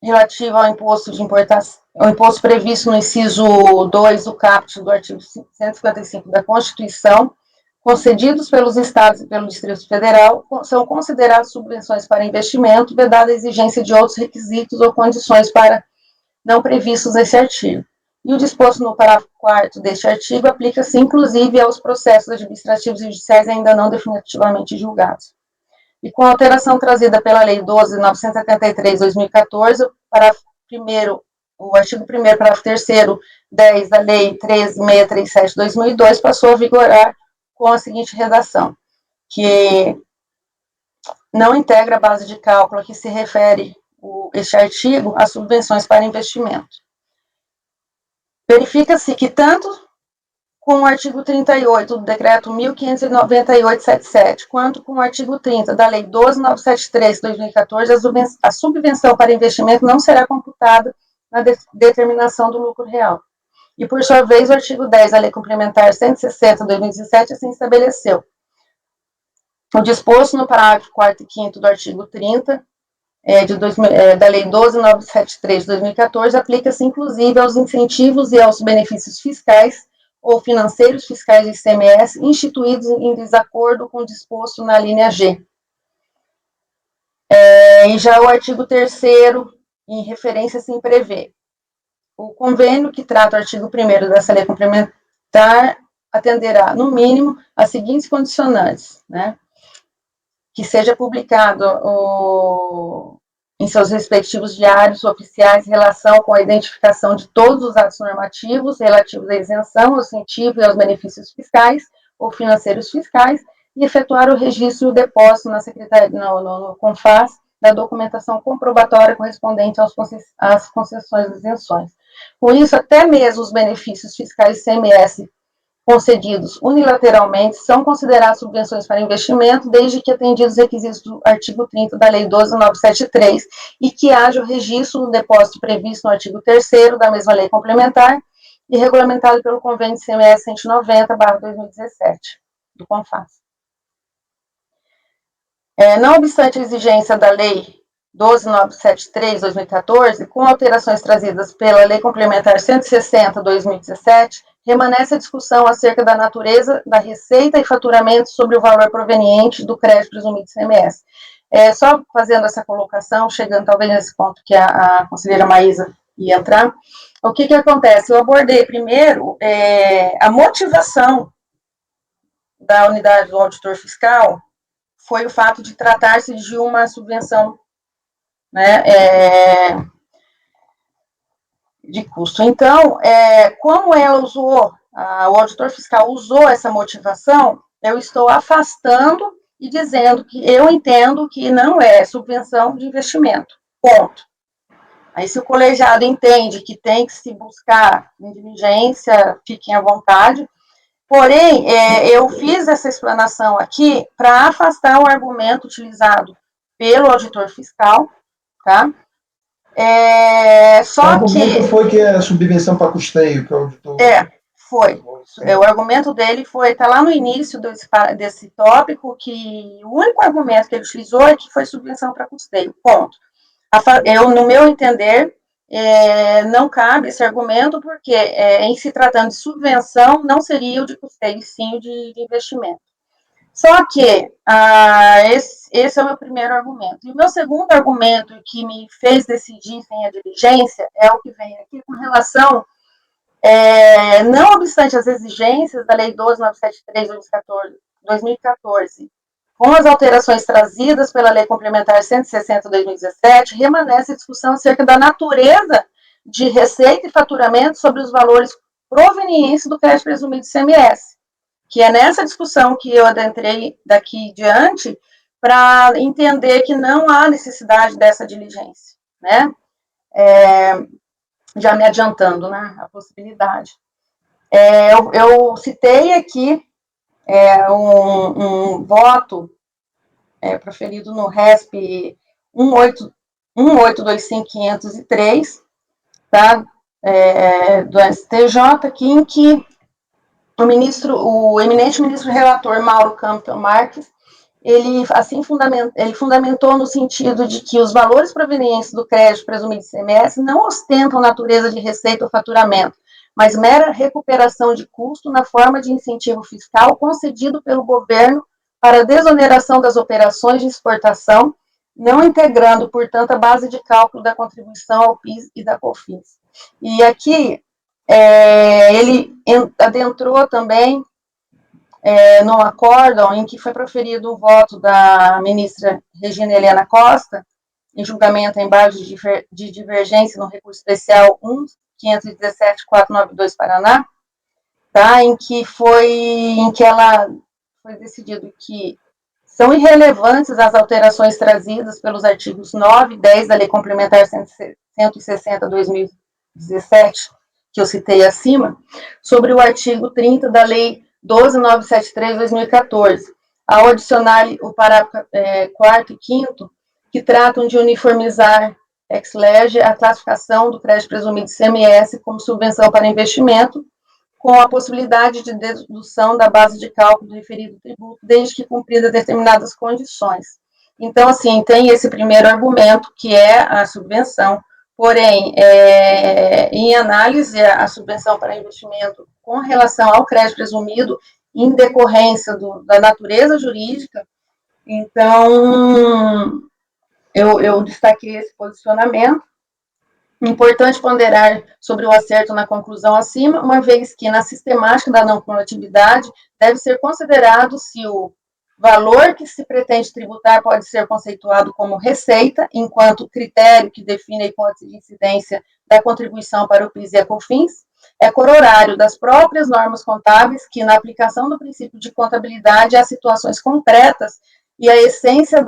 relativo ao imposto de importação, ao imposto previsto no inciso 2 do caput do artigo 155 da Constituição, concedidos pelos Estados e pelo Distrito Federal, são considerados subvenções para investimento, vedada a exigência de outros requisitos ou condições para não previstos nesse artigo. E o disposto no parágrafo 4º deste artigo aplica-se, inclusive, aos processos administrativos e judiciais ainda não definitivamente julgados. E com a alteração trazida pela Lei 12.973, de 2014, o artigo 1º, parágrafo 3º, 10 da Lei 13.637, de 2002, passou a vigorar com a seguinte redação, que não integra a base de cálculo a que se refere este artigo às subvenções para investimento. Verifica-se que tanto com o artigo 38 do Decreto 1598/77, quanto com o artigo 30 da Lei 12.973, de 2014, a subvenção para investimento não será computada na determinação do lucro real. E, por sua vez, o artigo 10 da Lei Complementar 160, de 2017, assim estabeleceu. O disposto no parágrafo 4º e 5º do artigo 30 da Lei 12.973, de 2014, aplica-se, inclusive, aos incentivos e aos benefícios fiscais ou financeiros fiscais de ICMS instituídos em desacordo com o disposto na linha G. E já o artigo 3º, em referência, assim prevê. O convênio que trata o artigo 1º dessa lei complementar atenderá, no mínimo, as seguintes condicionantes, né? Que seja publicado em seus respectivos diários oficiais em relação com a identificação de todos os atos normativos relativos à isenção, ao incentivo e aos benefícios fiscais ou financeiros fiscais, e efetuar o registro e o depósito na Secretaria, no CONFAS, da documentação comprobatória correspondente às concessões e isenções. Com isso, até mesmo os benefícios fiscais ICMS concedidos unilateralmente são considerados subvenções para investimento, desde que atendidos os requisitos do artigo 30 da Lei 12.973 e que haja o registro do depósito previsto no artigo 3º da mesma lei complementar e regulamentado pelo Convênio de ICMS 190/2017, do CONFAS. Não obstante a exigência da Lei 12.973, de 2014, com alterações trazidas pela Lei Complementar 160, de 2017, permanece a discussão acerca da natureza da receita e faturamento sobre o valor proveniente do crédito presumido de ICMS. Só fazendo essa colocação, chegando talvez nesse ponto que a conselheira Maísa ia entrar, o que acontece? Eu abordei primeiro a motivação da unidade do auditor fiscal foi o fato de tratar-se de uma subvenção, né, de custo. Então, como ela usou, o auditor fiscal usou essa motivação, eu estou afastando e dizendo que eu entendo que não é subvenção de investimento, ponto. Aí, se o colegiado entende que tem que se buscar em diligência, fiquem à vontade. Porém, eu fiz essa explanação aqui para afastar o argumento utilizado pelo auditor fiscal, tá? O argumento foi que é subvenção para custeio, que o auditor... Foi. O argumento dele foi, está lá no início desse tópico, que o único argumento que ele utilizou é que foi subvenção para custeio, ponto. No meu entender, não cabe esse argumento, porque em se tratando de subvenção, não seria o de custeio, sim o de investimento. Só que esse é o meu primeiro argumento. E o meu segundo argumento, que me fez decidir sem a diligência, é o que vem aqui com relação, não obstante as exigências da Lei 12.973, de 2014, Com as alterações trazidas pela Lei Complementar 160/2017, remanesce a discussão acerca da natureza de receita e faturamento sobre os valores provenientes do crédito presumido de ICMS, que é nessa discussão que eu adentrei daqui diante para entender que não há necessidade dessa diligência, né? Já me adiantando, né, a possibilidade. Eu citei aqui um voto proferido no RESP 1825503, tá? Do STJ, aqui em que o eminente ministro relator Mauro Campbell Marques, ele fundamentou no sentido de que os valores provenientes do crédito presumido de ICMS não ostentam natureza de receita ou faturamento, mas mera recuperação de custo na forma de incentivo fiscal concedido pelo governo para a desoneração das operações de exportação, não integrando, portanto, a base de cálculo da contribuição ao PIS e da COFINS. E aqui ele adentrou também no acórdão em que foi proferido o voto da ministra Regina Costa, em julgamento em base de divergência no recurso especial 1.517.492 Paraná, tá? em que ela foi decidido que são irrelevantes as alterações trazidas pelos artigos 9 e 10 da Lei Complementar 160/2017, que eu citei acima, sobre o artigo 30 da Lei 12.973/2014, ao adicionar o parágrafo 4º e 5º, que tratam de uniformizar ex lege a classificação do crédito presumido de ICMS como subvenção para investimento, com a possibilidade de dedução da base de cálculo do referido tributo, desde que cumpridas determinadas condições. Então, assim, tem esse primeiro argumento, que é a subvenção, porém, em análise, a subvenção para investimento com relação ao crédito presumido, em decorrência da natureza jurídica, então, eu destaquei esse posicionamento. Importante ponderar sobre o acerto na conclusão acima, uma vez que na sistemática da não cumulatividade deve ser considerado se o valor que se pretende tributar pode ser conceituado como receita, enquanto critério que define a hipótese de incidência da contribuição para o PIS e a COFINS é corolário das próprias normas contábeis que, na aplicação do princípio de contabilidade às situações concretas e a essência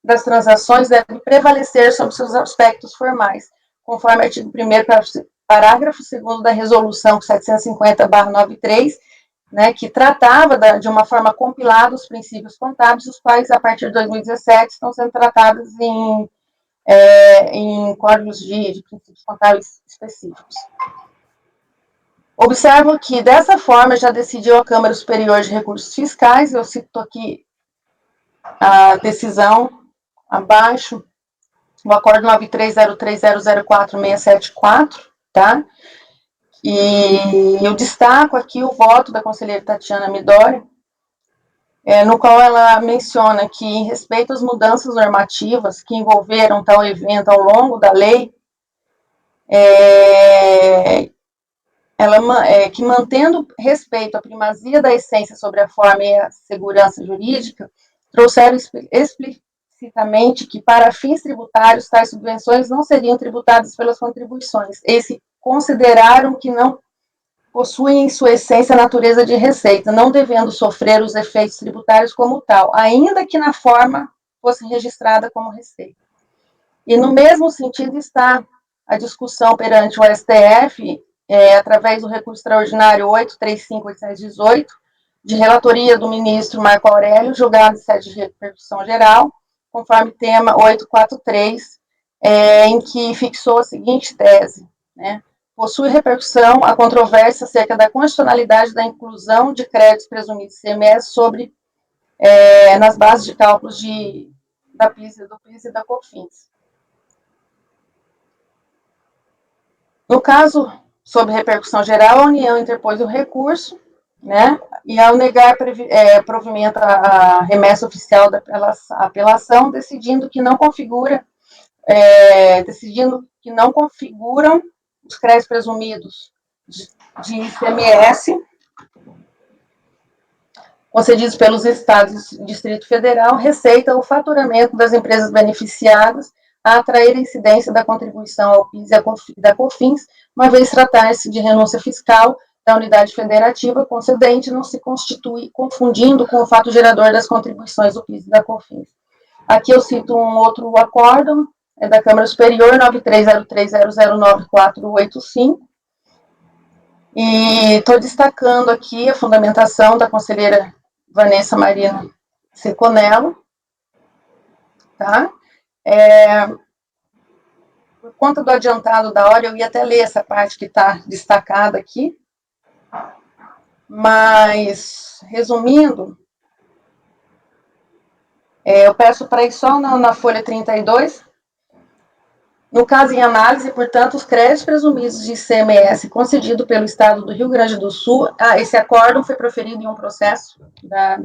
das transações deve prevalecer sobre seus aspectos formais, conforme artigo 1º, parágrafo 2º da Resolução 750/93, né, que tratava de uma forma compilada os princípios contábeis, os quais, a partir de 2017, estão sendo tratados em códigos de princípios contábeis específicos. Observo que, dessa forma, já decidiu a Câmara Superior de Recursos Fiscais, eu cito aqui a decisão abaixo, o acordo 9303004674, tá? E eu destaco aqui o voto da conselheira Tatiana Midori, no qual ela menciona que, em respeito às mudanças normativas que envolveram tal evento ao longo da lei, que, mantendo respeito à primazia da essência sobre a forma e a segurança jurídica, trouxeram explicitamente que, para fins tributários, tais subvenções não seriam tributadas pelas contribuições, e se consideraram que não possuem em sua essência a natureza de receita, não devendo sofrer os efeitos tributários como tal, ainda que na forma fosse registrada como receita. E no mesmo sentido está a discussão perante o STF, através do recurso extraordinário 835.818, de relatoria do ministro Marco Aurélio, julgado em sede de repercussão geral, conforme tema 843, em que fixou a seguinte tese, né? Possui repercussão a controvérsia acerca da constitucionalidade da inclusão de créditos presumidos de ICMS nas bases de cálculos do PIS e da COFINS. No caso, sob repercussão geral, a União interpôs o recurso, né, e ao negar provimento à remessa oficial da apelação, decidindo que não configuram os créditos presumidos de ICMS concedidos pelos estados e Distrito Federal, receita ou faturamento das empresas beneficiadas a atrair a incidência da contribuição ao PIS e da COFINS, uma vez tratar-se de renúncia fiscal da unidade federativa concedente, não se constitui confundindo com o fato gerador das contribuições do PIS e da COFINS. Aqui eu cito um outro acórdão, é da Câmara Superior, 9303009485, e estou destacando aqui a fundamentação da conselheira Vanessa Marina Seconello, tá? Por conta do adiantado da hora, eu ia até ler essa parte que está destacada aqui, mas, resumindo, eu peço para ir só na folha 32. No caso em análise, portanto, os créditos presumidos de ICMS concedido pelo Estado do Rio Grande do Sul, esse acórdão foi proferido em um processo da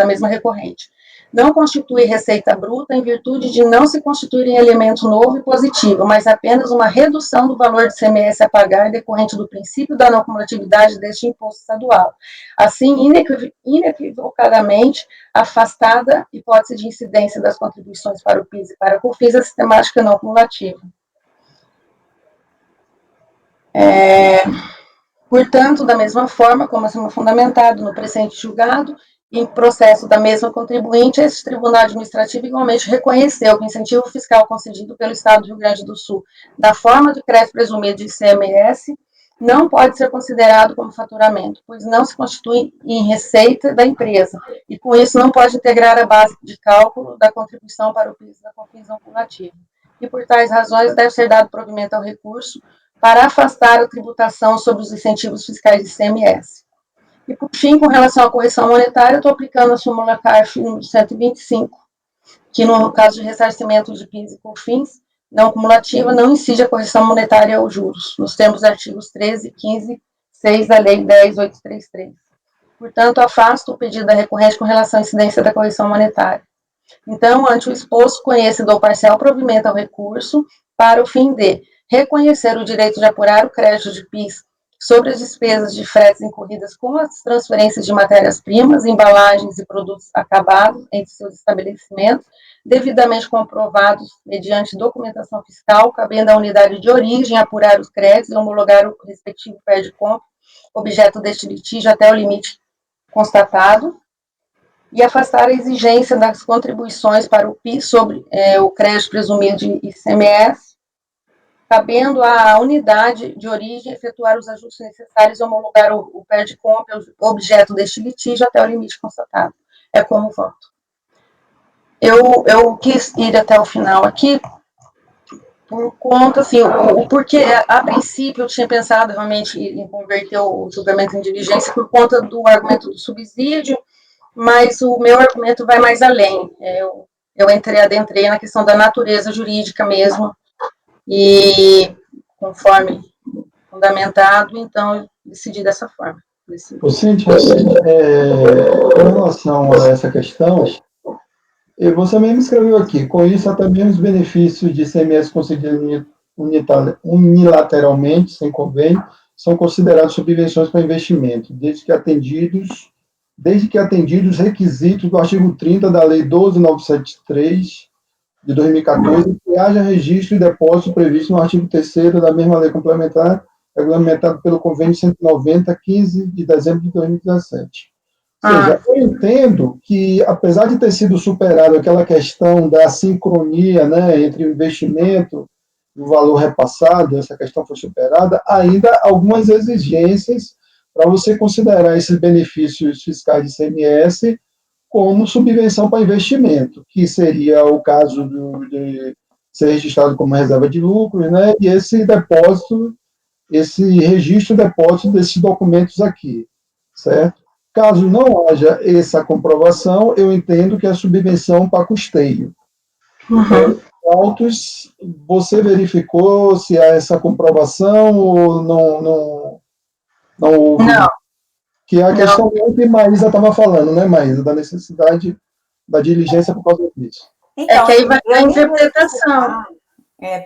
mesma recorrente. Não constitui receita bruta em virtude de não se constituir em elemento novo e positivo, mas apenas uma redução do valor de ICMS a pagar decorrente do princípio da não cumulatividade deste imposto estadual. Assim, inequivocadamente, afastada hipótese de incidência das contribuições para o PIS e para a COFINS, a sistemática não cumulativa. Portanto, da mesma forma, como acima fundamentado no presente julgado, em processo da mesma contribuinte, esse Tribunal Administrativo igualmente reconheceu que o incentivo fiscal concedido pelo Estado do Rio Grande do Sul, da forma de crédito presumido de ICMS, não pode ser considerado como faturamento, pois não se constitui em receita da empresa, e com isso não pode integrar a base de cálculo da contribuição para o PIS da COFINS não cumulativa. E por tais razões deve ser dado provimento ao recurso para afastar a tributação sobre os incentivos fiscais de ICMS. E, por fim, com relação à correção monetária, eu estou aplicando a súmula CARF número 125, que no caso de ressarcimento de PIS e COFINS não cumulativa, não incide a correção monetária aos juros, nos termos dos artigos 13, 15, 6 da Lei 10.833. Portanto, afasto o pedido da recorrente com relação à incidência da correção monetária. Então, ante o exposto, conheço e dou parcial provimento ao recurso para o fim de reconhecer o direito de apurar o crédito de PIS sobre as despesas de fretes incorridas com as transferências de matérias-primas, embalagens e produtos acabados entre seus estabelecimentos, devidamente comprovados mediante documentação fiscal, cabendo à unidade de origem apurar os créditos e homologar o respectivo pé de compra, objeto deste litígio até o limite constatado, e afastar a exigência das contribuições para o PIS sobre o crédito presumido de ICMS, cabendo à unidade de origem efetuar os ajustes necessários e homologar o pé de compra, objeto deste litígio, até o limite constatado. É como voto. Eu quis ir até o final aqui, por conta, assim, porque a princípio eu tinha pensado realmente em converter o julgamento em diligência por conta do argumento do subsídio, mas o meu argumento vai mais além. Eu adentrei na questão da natureza jurídica mesmo, e conforme fundamentado, então eu decidi dessa forma. Cíntia, com relação a essa questão, você mesmo escreveu aqui, com isso até mesmo os benefícios de ICMS concedidos unilateralmente, sem convênio, são considerados subvenções para investimento, desde que atendidos os requisitos do artigo 30 da Lei 12.973, de 2014, que haja registro e depósito previsto no artigo 3º da mesma lei complementar, regulamentado pelo convênio 190, 15 de dezembro de 2017. Ou seja, eu entendo que, apesar de ter sido superado aquela questão da sincronia, né, entre o investimento e o valor repassado, essa questão foi superada, ainda há algumas exigências para você considerar esses benefícios fiscais de ICMS como subvenção para investimento, que seria o caso de ser registrado como reserva de lucros, né, e esse depósito, esse registro e depósito desses documentos aqui, certo? Caso não haja essa comprovação, eu entendo que é subvenção para custeio. Autos, você verificou se há essa comprovação ou não houve? Não. Que é a questão que a Maísa estava falando, né, Maísa, da necessidade da diligência por causa disso. Então, que aí vai a interpretação.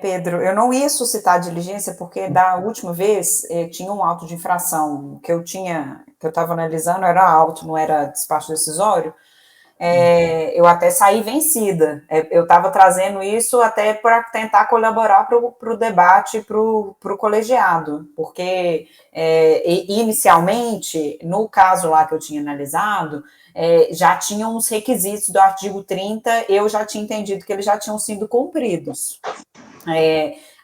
Pedro, eu não ia suscitar diligência porque da última vez tinha um auto de infração que eu estava analisando, era auto, não era despacho decisório. Eu até saí vencida. Eu estava trazendo isso até para tentar colaborar para o debate, para o colegiado, porque inicialmente, no caso lá que eu tinha analisado, já tinham os requisitos do artigo 30, eu já tinha entendido que eles já tinham sido cumpridos.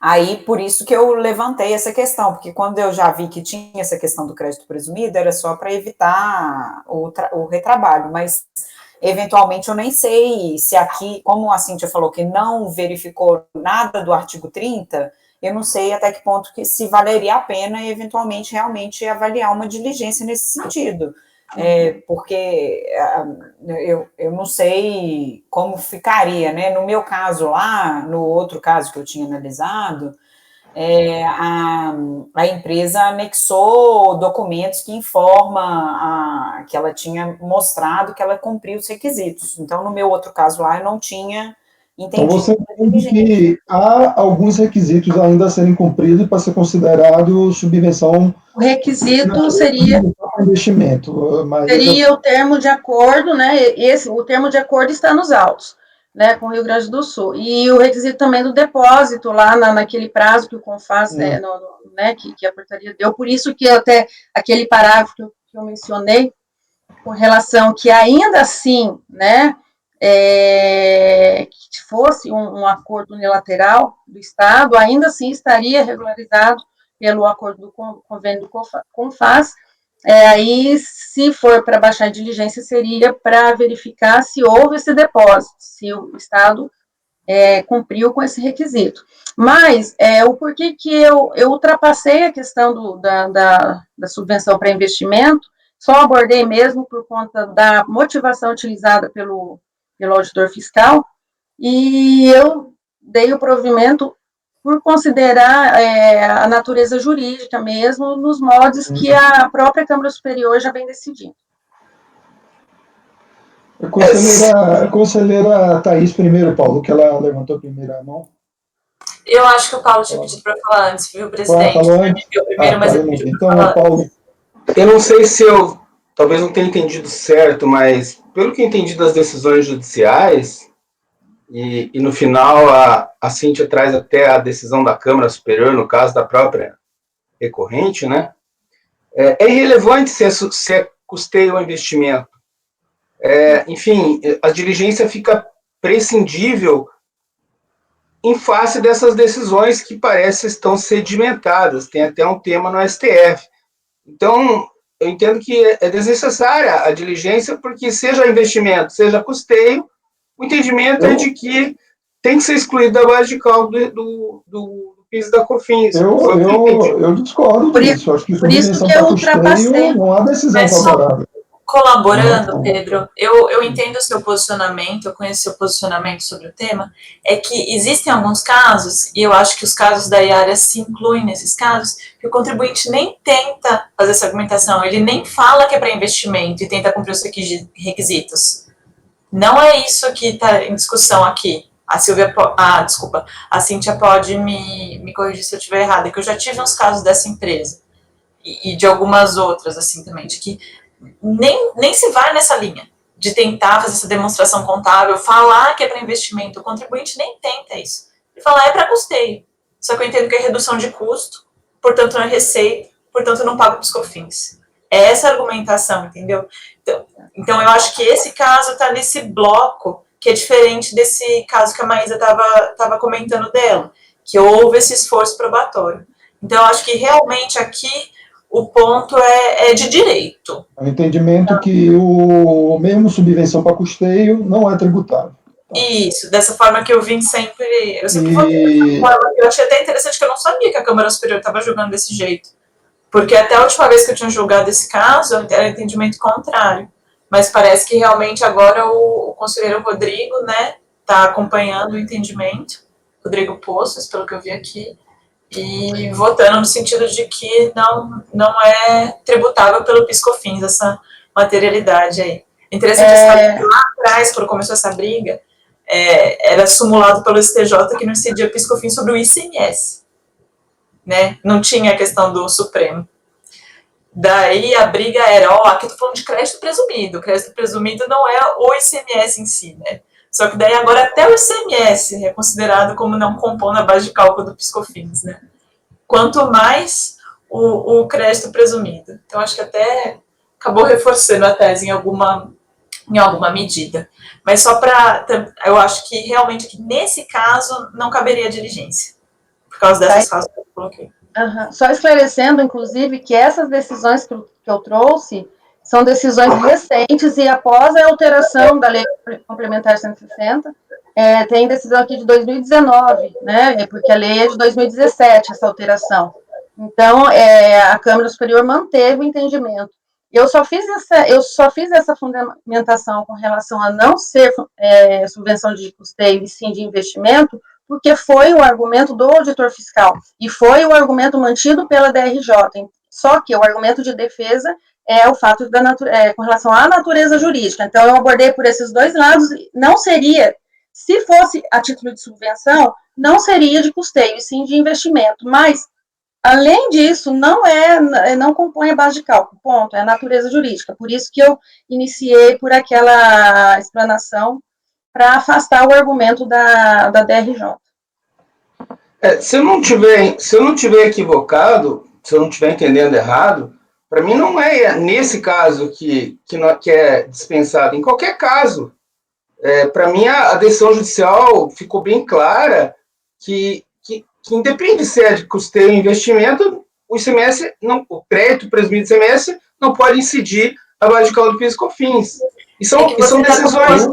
Aí, por isso que eu levantei essa questão, porque quando eu já vi que tinha essa questão do crédito presumido, era só para evitar o retrabalho, mas eventualmente eu nem sei se aqui, como a Cíntia falou que não verificou nada do artigo 30, eu não sei até que ponto que se valeria a pena eventualmente realmente avaliar uma diligência nesse sentido. Porque eu não sei como ficaria, né? No meu caso lá, no outro caso que eu tinha analisado, a empresa anexou documentos que informam que ela tinha mostrado que ela cumpriu os requisitos. Então, no meu outro caso lá, eu não tinha entendido. Então, você entende que há alguns requisitos ainda a serem cumpridos para ser considerado subvenção. O requisito seria investimento. Seria o termo de acordo, né? O termo de acordo está nos autos, né? Com o Rio Grande do Sul. E o requisito também do depósito lá naquele prazo que o CONFAS, né, que a portaria deu. Por isso que até aquele parágrafo que eu mencionei, com relação que ainda assim, né? Que fosse um acordo unilateral do Estado, ainda assim estaria regularizado pelo acordo do convênio do CONFAS. Aí, se for para baixar a diligência, seria para verificar se houve esse depósito, se o Estado cumpriu com esse requisito. Mas, o porquê que eu ultrapassei a questão da subvenção para investimento, só abordei mesmo por conta da motivação utilizada pelo auditor fiscal, e eu dei o provimento por considerar a natureza jurídica mesmo, nos moldes que a própria Câmara Superior já vem decidindo. A conselheira Thaís primeiro, Paulo, que ela levantou primeiro a mão. Eu acho que o Paulo tinha pedido para falar antes, viu, presidente? Falou antes? Primeiro, mas ele pediu então, falar. Paulo. Eu não sei se eu talvez não tenha entendido certo, mas pelo que eu entendi das decisões judiciais, e no final a Cíntia traz até a decisão da Câmara Superior, no caso da própria recorrente, né? É irrelevante se é custeio ou investimento. Enfim, a diligência fica prescindível em face dessas decisões que parecem estão sedimentadas. Tem até um tema no STF. Então, eu entendo que é desnecessária a diligência, porque seja investimento, seja custeio, o entendimento é de que tem que ser excluído da base de cálculo do PIS da COFINS. Eu discordo disso. Acho que subvenção para custeio não há decisão favorável. Colaborando, Pedro, eu entendo o seu posicionamento, eu conheço o seu posicionamento sobre o tema, é que existem alguns casos, e eu acho que os casos da Iara se incluem nesses casos, que o contribuinte nem tenta fazer essa argumentação, ele nem fala que é para investimento e tenta cumprir os requisitos. Não é isso que está em discussão aqui. A Cíntia pode me corrigir se eu estiver errada, que eu já tive uns casos dessa empresa, e de algumas outras, assim, também, de que nem se vai nessa linha de tentar fazer essa demonstração contábil, falar que é para investimento. O contribuinte nem tenta isso. Ele fala, é para custeio. Só que eu entendo que é redução de custo, portanto não é receita, portanto não pago PIS/COFINS. É essa a argumentação, entendeu? Então eu acho que esse caso está nesse bloco, que é diferente desse caso que a Maísa estava comentando dela, que houve esse esforço probatório. Então eu acho que realmente aqui o ponto é de direito. O entendimento que o mesmo subvenção para custeio não é tributável. Isso, dessa forma que eu vim sempre. Eu sempre votei dessa forma. Eu achei até interessante que eu não sabia que a Câmara Superior estava julgando desse jeito. Porque até a última vez que eu tinha julgado esse caso, era entendimento contrário. Mas parece que realmente agora o conselheiro Rodrigo, né, está acompanhando o entendimento, Rodrigo Poços, pelo que eu vi aqui, e votando no sentido de que não é tributável pelo PIS/COFINS essa materialidade aí. Interessante saber que lá atrás, quando começou essa briga, era simulado pelo STJ que não incidia PIS/COFINS sobre o ICMS, né? Não tinha a questão do Supremo. Daí a briga era, aqui eu tô falando de crédito presumido. O crédito presumido não é o ICMS em si, né? Só que daí agora até o ICMS é considerado como não compondo a base de cálculo do PIS/COFINS, né? Quanto mais o crédito presumido. Então acho que até acabou reforçando a tese em alguma medida. Mas só para... Eu acho que realmente que nesse caso não caberia diligência. Por causa dessas causas que eu coloquei. Só esclarecendo, inclusive, que essas decisões que eu trouxe são decisões recentes e após a alteração da Lei Complementar 160, tem decisão aqui de 2019, né? Porque a lei é de 2017, essa alteração. Então, a Câmara Superior manteve o entendimento. Eu só fiz essa fundamentação com relação a não ser subvenção de custeio e sim de investimento, porque foi o argumento do auditor fiscal e foi o argumento mantido pela DRJ. Só que o argumento de defesa é o fato com relação à natureza jurídica. Então, eu abordei por esses dois lados. Não seria, se fosse a título de subvenção, não seria de custeio, e sim de investimento. Mas, além disso, não compõe a base de cálculo, ponto, é a natureza jurídica. Por isso que eu iniciei por aquela explanação para afastar o argumento da DRJ. Se eu não tiver equivocado, se eu não estiver entendendo errado, para mim não é nesse caso que é dispensado. Em qualquer caso, para mim a decisão judicial ficou bem clara que independe se é de custeio ou investimento, o ICMS, o crédito presumido do ICMS não pode incidir a base de cálculo do PIS/COFINS. E são decisões...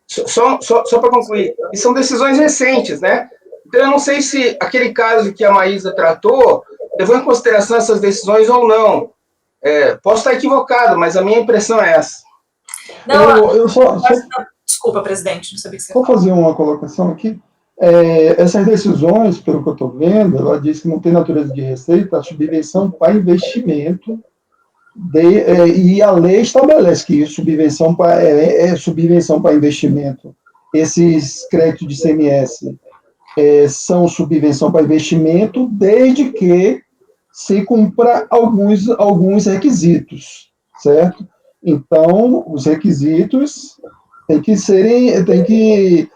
Só para concluir, e são decisões recentes, né? Então, eu não sei se aquele caso que a Maísa tratou levou em consideração essas decisões ou não. Posso estar equivocado, mas a minha impressão é essa. Desculpa, presidente, não sabia que você Vou fazer uma colocação aqui. Essas decisões, pelo que eu estou vendo, ela diz que não tem natureza de receita, a subvenção para investimento, e a lei estabelece que subvenção para investimento. Esses créditos de ICMS são subvenção para investimento, desde que se cumpra alguns requisitos, certo? Então, os requisitos têm que ser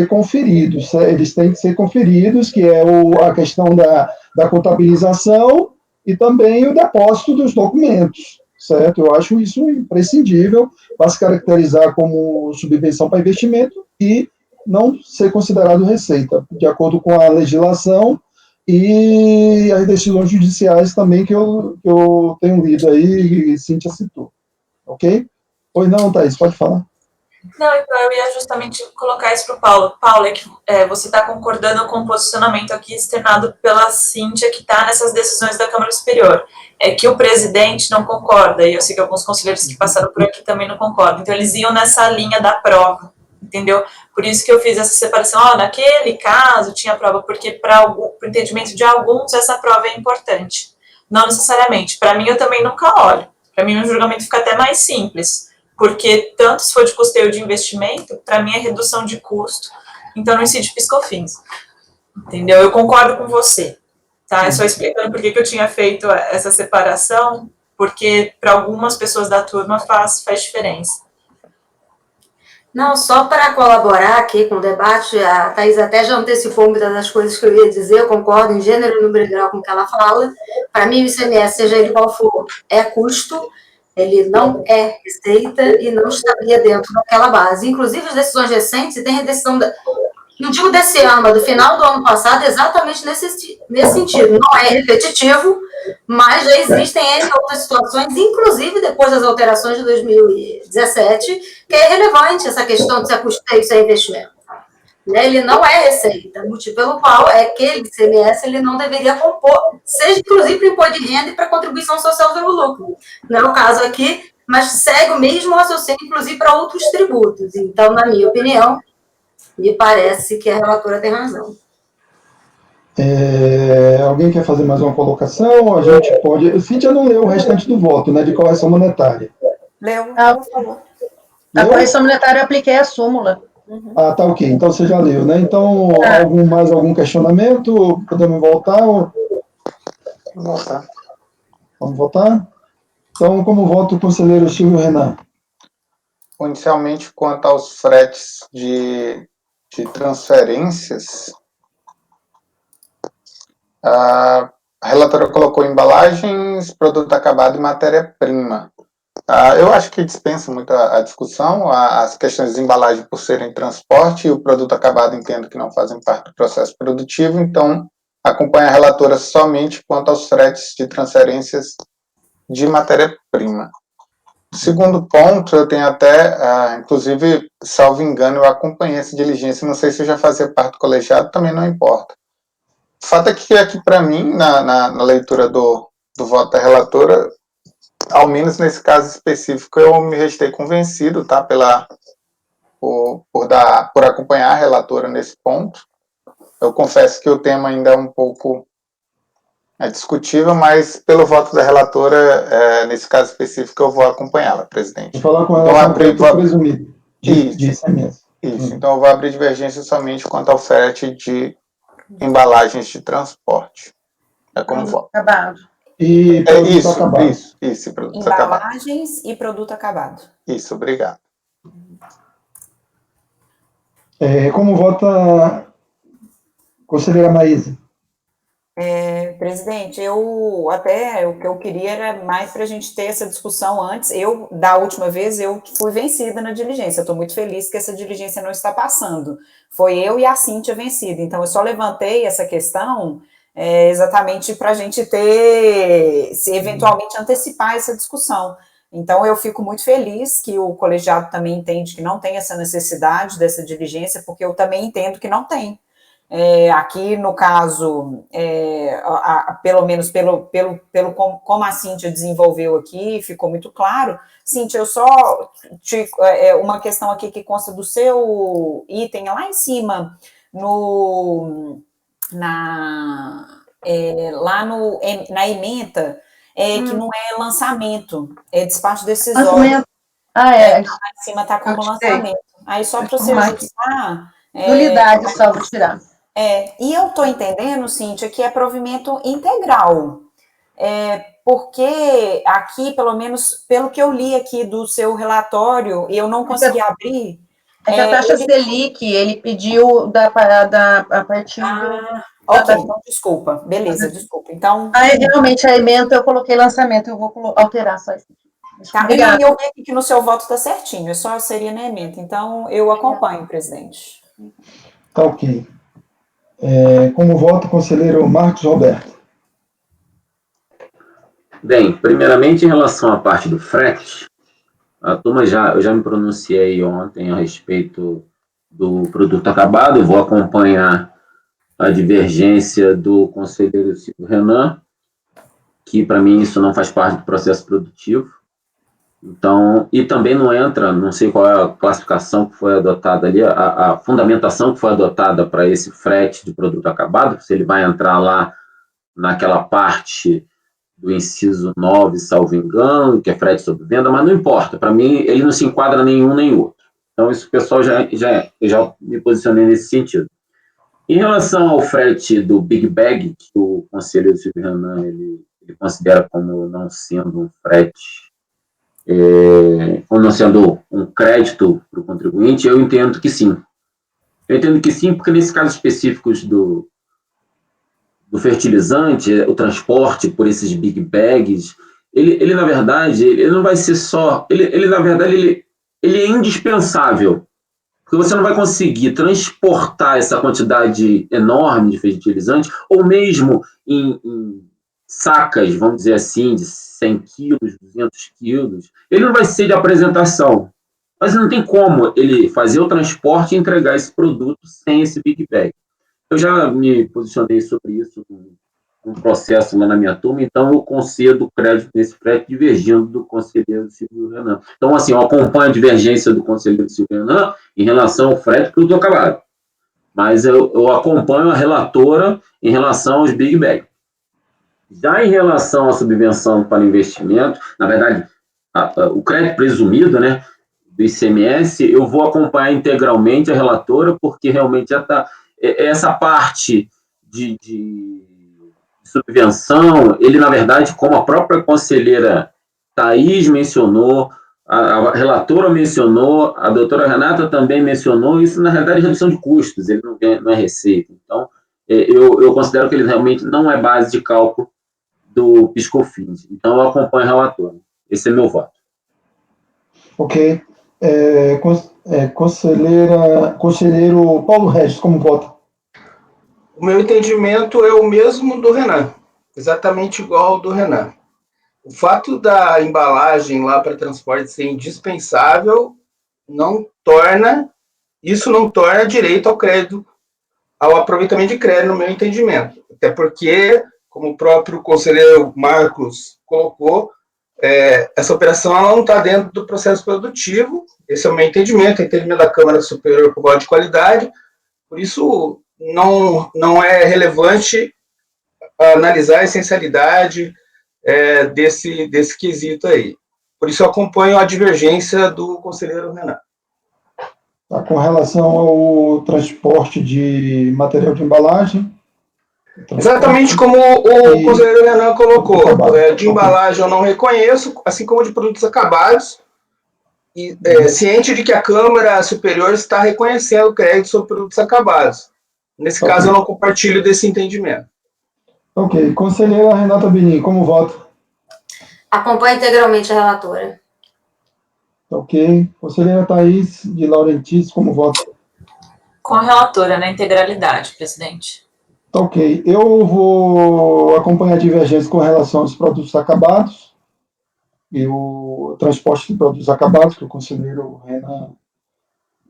conferidos, eles têm que ser conferidos, que é a questão da contabilização e também o depósito dos documentos, certo? Eu acho isso imprescindível para se caracterizar como subvenção para investimento e não ser considerado receita, de acordo com a legislação e as decisões judiciais também que eu tenho lido aí e Cíntia citou. Ok? Pois não, Thaís, pode falar. Não, então eu ia justamente colocar isso para o Paulo. Paulo, você está concordando com o posicionamento aqui externado pela Cíntia, que está nessas decisões da Câmara Superior. É que o presidente não concorda, e eu sei que alguns conselheiros que passaram por aqui também não concordam. Então, eles iam nessa linha da prova, entendeu? Por isso que eu fiz essa separação. Naquele caso tinha prova, porque para o entendimento de alguns essa prova é importante. Não necessariamente. Para mim, eu também nunca olho. Para mim, o julgamento fica até mais simples. Porque tanto se for de custeio ou de investimento, para mim é redução de custo, então não incide PIS/COFINS. Entendeu? Eu concordo com você, tá? Só explicando por que eu tinha feito essa separação, porque para algumas pessoas da turma faz diferença. Não, só para colaborar aqui com o debate, a Thaís até já antecipou muitas das coisas que eu ia dizer, eu concordo em gênero, número e grau com o que ela fala. Para mim, o ICMS, seja ele qual for, é custo, ele não é receita e não estaria dentro daquela base. Inclusive, as decisões recentes, tem a decisão, não digo desse ano, mas do final do ano passado, exatamente nesse sentido. Não é repetitivo, mas já existem outras situações, inclusive depois das alterações de 2017, que é relevante essa questão de se é custeio, se é investimento. Ele não é receita, o motivo pelo qual é que aquele ICMS ele não deveria compor, seja inclusive para imposto de renda e para contribuição social pelo lucro. Não é o caso aqui, mas segue o mesmo raciocínio, inclusive para outros tributos. Então, na minha opinião, me parece que a relatora tem razão. Alguém quer fazer mais uma colocação? A gente pode... Cíntia não leu o restante do voto, né, de correção monetária. Leu, por favor. A correção monetária eu apliquei a súmula. Ah, tá ok. Então você já leu, né? Então, mais algum questionamento? Podemos voltar? Vamos voltar. Vamos votar? Então, como vota o conselheiro Silvio Renan? Inicialmente, quanto aos fretes de transferências, a relatora colocou embalagens, produto acabado e matéria-prima. Eu acho que dispensa muito a discussão, as questões de embalagem por serem transporte e o produto acabado entendo que não fazem parte do processo produtivo, então acompanha a relatora somente quanto aos fretes de transferências de matéria-prima. Segundo ponto, eu tenho até, inclusive, salvo engano, eu acompanhei essa diligência, não sei se eu já fazia parte do colegiado, também não importa. O fato é que aqui, para mim, na leitura do voto da relatora, ao menos nesse caso específico, eu me restei convencido, tá, por acompanhar a relatora nesse ponto. Eu confesso que o tema ainda é um pouco discutível, mas pelo voto da relatora, nesse caso específico, eu vou acompanhá-la, presidente. Vou falar com ela Então, sobre o presumido de ICMS. Isso, então eu vou abrir divergência somente quanto ao frete de embalagens de transporte. É como voto. Acabado. E produto acabado. Isso, produto acabado. Embalagens e produto acabado. Isso, obrigado. Como vota a conselheira Maísa? Presidente, o que eu queria era mais para a gente ter essa discussão antes. Da última vez, eu fui vencida na diligência. Estou muito feliz que essa diligência não está passando. Foi eu e a Cíntia vencida. Então, eu só levantei essa questão exatamente para a gente se eventualmente antecipar essa discussão. Então, eu fico muito feliz que o colegiado também entende que não tem essa necessidade dessa diligência, porque eu também entendo que não tem. Aqui, no caso, pelo menos como a Cíntia desenvolveu aqui, ficou muito claro. Cíntia, eu só uma questão aqui que consta do seu item lá em cima, na ementa, que não é lançamento, é despacho decisório. Lá em cima está como lançamento. Aí, só para você ajustar... Nulidade, só vou tirar. E eu estou entendendo, Cíntia, que é provimento integral, porque aqui, pelo menos, pelo que eu li aqui do seu relatório, eu não consegui abrir. É que a taxa Selic, ele pediu a partir Ok, então, desculpa, beleza, desculpa. Então... realmente, a ementa eu coloquei lançamento, eu vou alterar só isso. Tá, e eu vi que no seu voto está certinho, só seria na ementa, então eu acompanho, presidente. Tá ok. Como vota o conselheiro Marcos Roberto? Bem, primeiramente, em relação à parte do frete, a turma eu já me pronunciei ontem a respeito do produto acabado, eu vou acompanhar a divergência do conselheiro Silvio Renan, que para mim isso não faz parte do processo produtivo. Então, e também não entra, não sei qual é a classificação que foi adotada ali, a fundamentação que foi adotada para esse frete de produto acabado, se ele vai entrar lá naquela parte do inciso 9, salvo engano, que é frete sobre venda, mas não importa, para mim ele não se enquadra nenhum nem outro. Então, isso, pessoal, eu já me posicionei nesse sentido. Em relação ao frete do Big Bag, que o conselheiro Silvio Renan ele considera como não sendo um frete, como não sendo um crédito para o contribuinte, eu entendo que sim. Eu entendo que sim, porque nesse caso específico do fertilizante, o transporte por esses big bags, ele na verdade, ele não vai ser só... Ele na verdade, ele é indispensável, porque você não vai conseguir transportar essa quantidade enorme de fertilizante, ou mesmo em sacas, vamos dizer assim, de 100 quilos, 200 quilos, ele não vai ser de apresentação, mas não tem como ele fazer o transporte e entregar esse produto sem esse big bag. Eu já me posicionei sobre isso num processo lá na minha turma, então eu concedo crédito nesse frete divergindo do conselheiro Silvio Renan. Então, assim, eu acompanho a divergência do conselheiro Silvio Renan em relação ao frete produto acabado, mas eu acompanho a relatora em relação aos big bag. Já em relação à subvenção para investimento, na verdade, o crédito presumido, né, do ICMS, eu vou acompanhar integralmente a relatora, porque realmente já está... Essa parte de subvenção, ele, na verdade, como a própria conselheira Thaís mencionou, a relatora mencionou, a doutora Renata também mencionou, isso, na realidade, é redução de custos, ele não é receita. Então, eu considero que ele realmente não é base de cálculo do PIS/COFINS. Então, eu acompanho a relatora. Esse é meu voto. Ok. Conselheiro Paulo Regis, como vota? O meu entendimento é o mesmo do Renan, exatamente igual ao do Renan. O fato da embalagem lá para transporte ser indispensável isso não torna direito ao crédito, ao aproveitamento de crédito, no meu entendimento. Até porque, como o próprio conselheiro Marcos colocou, essa operação ela não está dentro do processo produtivo. Esse é o meu entendimento, o entendimento da Câmara Superior de Qualidade. Por isso, não é relevante analisar a essencialidade desse quesito aí. Por isso, eu acompanho a divergência do conselheiro Renan. Tá, com relação ao transporte de material de embalagem? Exatamente como o conselheiro Renan colocou. De embalagem eu não reconheço, assim como de produtos acabados. E, ciente de que a Câmara Superior está reconhecendo o crédito sobre produtos acabados. Nesse caso, eu não compartilho desse entendimento. Ok. Conselheira Renata Benin, como vota? Acompanho integralmente a relatora. Ok. Conselheira Thaís de Laurentiis, como vota? Com a relatora, na integralidade, presidente. Ok. Eu vou acompanhar a divergência com relação aos produtos acabados e o transporte de produtos acabados, que o conselheiro Renan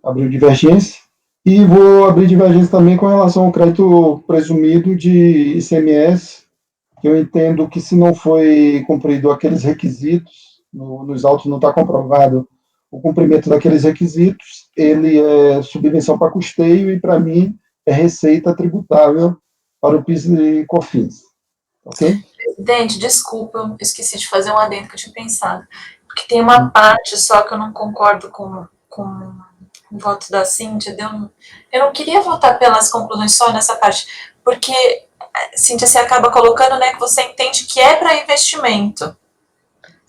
abriu divergência. E vou abrir divergência também com relação ao crédito presumido de ICMS, que eu entendo que, se não foi cumprido aqueles requisitos, nos autos não está comprovado o cumprimento daqueles requisitos, ele é subvenção para custeio e, para mim, é receita tributável para o PIS e COFINS. Ok? Presidente, desculpa, eu esqueci de fazer um adendo que eu tinha pensado. Porque tem uma parte só que eu não concordo com o voto da Cíntia. Eu não queria votar pelas conclusões só nessa parte, porque, Cíntia, você acaba colocando, né, que você entende que é para investimento.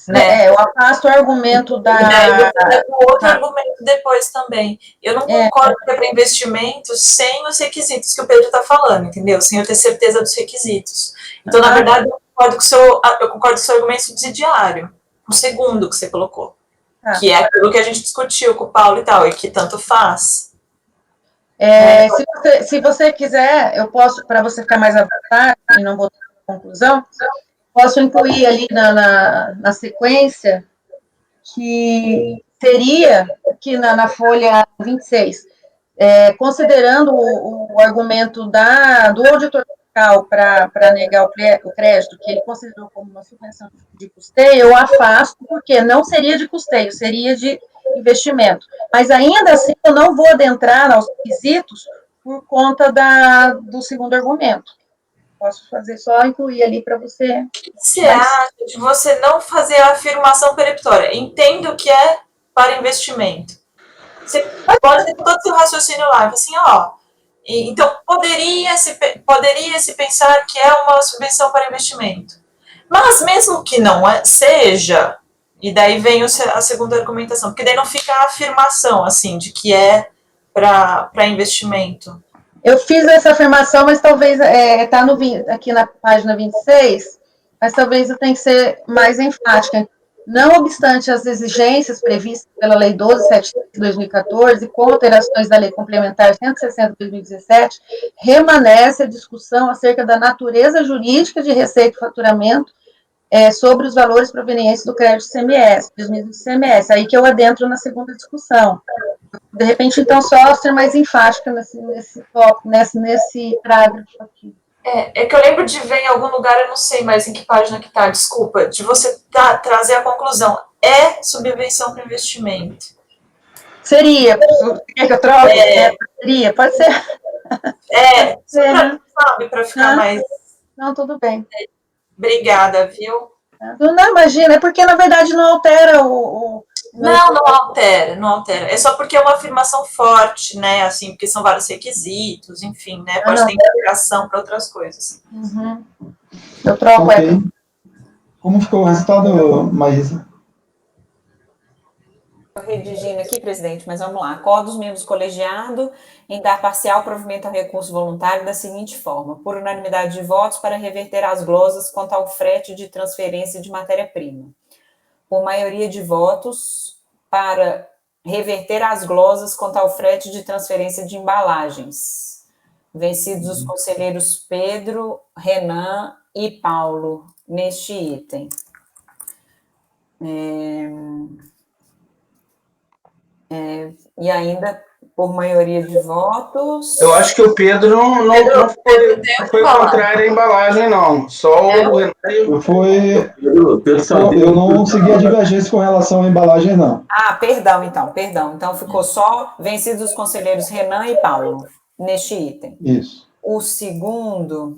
Né? Eu afasto o argumento da... E daí você dá outro argumento depois também. Eu não concordo que é para investimento sem os requisitos que o Pedro está falando, entendeu? Sem eu ter certeza dos requisitos. Então, na verdade, eu concordo com o seu argumento subsidiário, o segundo que você colocou, que é aquilo que a gente discutiu com o Paulo e tal, e que tanto faz. Se você quiser, eu posso, para você ficar mais à vontade e não botar na conclusão, posso incluir ali na sequência, que seria aqui na folha 26, considerando o argumento do auditor fiscal para negar o crédito, que ele considerou como uma subvenção de custeio, eu afasto, porque não seria de custeio, seria de investimento. Mas, ainda assim, eu não vou adentrar aos requisitos por conta do segundo argumento. Posso fazer só incluir ali para você. O que você acha de você não fazer a afirmação peremptória? Entendo que é para investimento. Você pode ter todo o seu raciocínio lá, assim, então poderia se pensar que é uma subvenção para investimento. Mas mesmo que não seja, e daí vem a segunda argumentação, porque daí não fica a afirmação, assim, de que é para investimento. Eu fiz essa afirmação, mas talvez está aqui na página 26, mas talvez eu tenha que ser mais enfática. Não obstante as exigências previstas pela Lei 12.7 de 2014, com alterações da Lei Complementar 160 de 2017, remanesce a discussão acerca da natureza jurídica de receita e faturamento sobre os valores provenientes do crédito ICMS, do ICMS, aí que eu adentro na segunda discussão. De repente, então, só ser mais enfática nesse tópico, nesse parágrafo aqui. É que eu lembro de ver em algum lugar, eu não sei mais em que página que está, desculpa, de você trazer a conclusão. É subvenção para investimento. Seria. Quer que eu troque? Seria, pode ser. Sabe, para ficar mais... Não, tudo bem. Obrigada, viu? Não, imagina, é porque, na verdade, não altera Não, não altera, não altera. É só porque é uma afirmação forte, né? Assim, porque são vários requisitos, enfim, né? Pode ter implicação para outras coisas. Uhum. Eu troco Ok. Como ficou o resultado, Maísa? Estou redigindo aqui, presidente, mas vamos lá. Acordo os membros do colegiado em dar parcial provimento ao recurso voluntário da seguinte forma: por unanimidade de votos, para reverter as glosas quanto ao frete de transferência de matéria-prima. Por maioria de votos, para reverter as glosas quanto ao frete de transferência de embalagens. Vencidos os conselheiros Pedro, Renan e Paulo neste item. E ainda, por maioria de votos... Eu acho que o Pedro não foi contrário à embalagem, não. Só o Renan. Eu não segui a divergência com relação à embalagem, não. Ah, perdão. Então ficou só vencidos os conselheiros Renan e Paulo neste item. Isso. O segundo,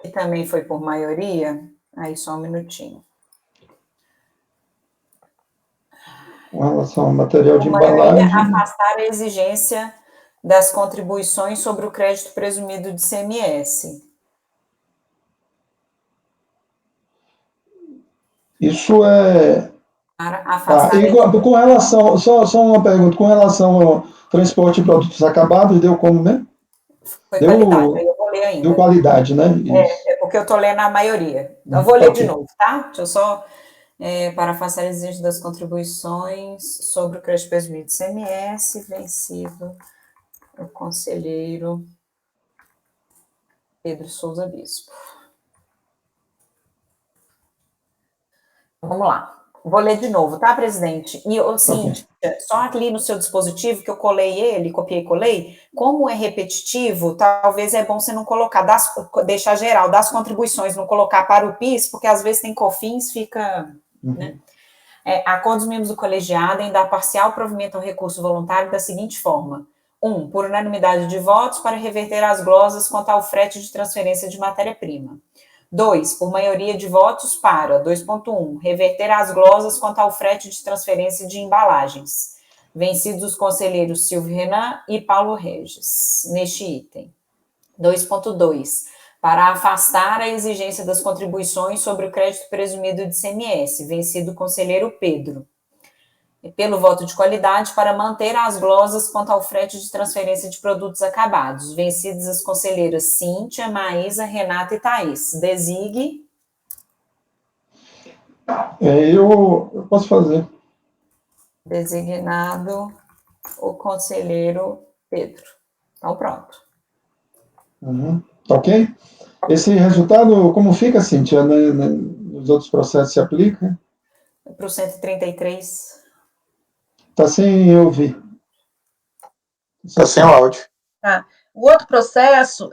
que também foi por maioria, aí só um minutinho. Com relação ao material de embalagem... Afastar a exigência das contribuições sobre o crédito presumido de ICMS. Isso é... com relação... Só uma pergunta. Com relação ao transporte de produtos acabados, deu como mesmo? Foi qualidade, eu vou ler ainda. Deu qualidade, né? É porque eu estou lendo a maioria. Eu vou ler de novo, tá? Deixa eu só... para afastar a exigência das contribuições sobre o crédito presumido de ICMS, vencido o conselheiro Pedro Souza Bispo. Vamos lá. Vou ler de novo, tá, presidente? E o seguinte, só ali no seu dispositivo, que eu copiei e colei, como é repetitivo, talvez é bom você não colocar, deixar geral, das contribuições, não colocar para o PIS, porque às vezes tem COFINS, fica... Né? Acordo dos membros do colegiado em dar parcial provimento ao recurso voluntário da seguinte forma: 1. Por unanimidade de votos, para reverter as glosas quanto ao frete de transferência de matéria-prima. 2. Por maioria de votos para 2.1. Reverter as glosas quanto ao frete de transferência de embalagens. Vencidos os conselheiros Silvio Renan e Paulo Regis, neste item. 2.2. Para afastar a exigência das contribuições sobre o crédito presumido de ICMS, vencido o conselheiro Pedro. Pelo voto de qualidade, para manter as glosas quanto ao frete de transferência de produtos acabados, vencidas as conselheiras Cíntia, Maísa, Renata e Thaís. Designe. Eu posso fazer. Designado o conselheiro Pedro. Então, pronto. Ok? Esse resultado, como fica, Cíntia? Nos outros processos se aplica? Para o 133. Está sem ouvir. Está sem o áudio. Tá. O outro processo,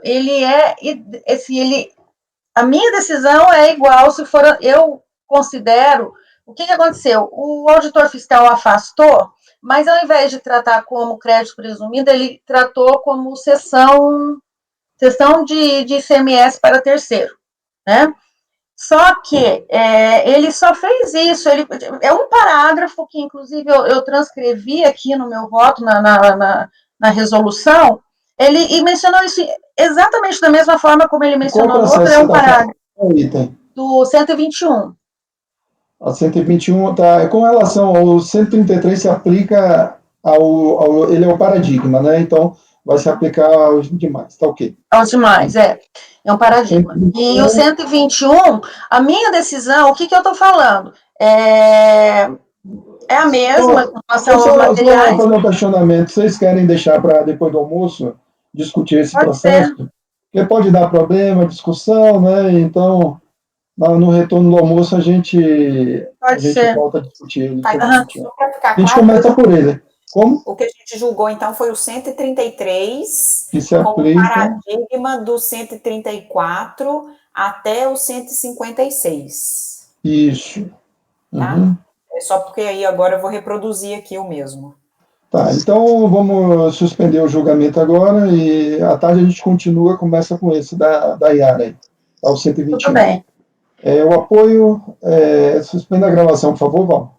a minha decisão é igual se for, eu considero, o que aconteceu? O auditor fiscal afastou, mas ao invés de tratar como crédito presumido, ele tratou como cessão de ICMS para terceiro, né? Só que ele só fez isso, é um parágrafo que, inclusive, eu transcrevi aqui no meu voto, na resolução, ele mencionou isso exatamente da mesma forma como ele mencionou no outro, é um parágrafo do 121. A 121, com relação ao 133, se aplica ele é o paradigma, né? Então, vai se aplicar aos demais, tá ok. Aos demais, é um paradigma. E o 121, a minha decisão, o que eu estou falando? É a mesma com relação aos materiais. Vou fazer um questionamento. Vocês querem deixar para depois do almoço discutir esse processo? Porque pode dar problema, discussão, né? Então, no retorno do almoço, a gente volta a discutir ele. A gente começa por ele. Como? O que a gente julgou, então, foi o 133, que se aplica... com o paradigma do 134 até o 156. Isso. Tá? É só porque aí agora eu vou reproduzir aqui o mesmo. Tá, então vamos suspender o julgamento agora e à tarde a gente continua, começa com esse da Yara aí, ao 121. Tudo bem. O apoio, suspenda a gravação, por favor, Val.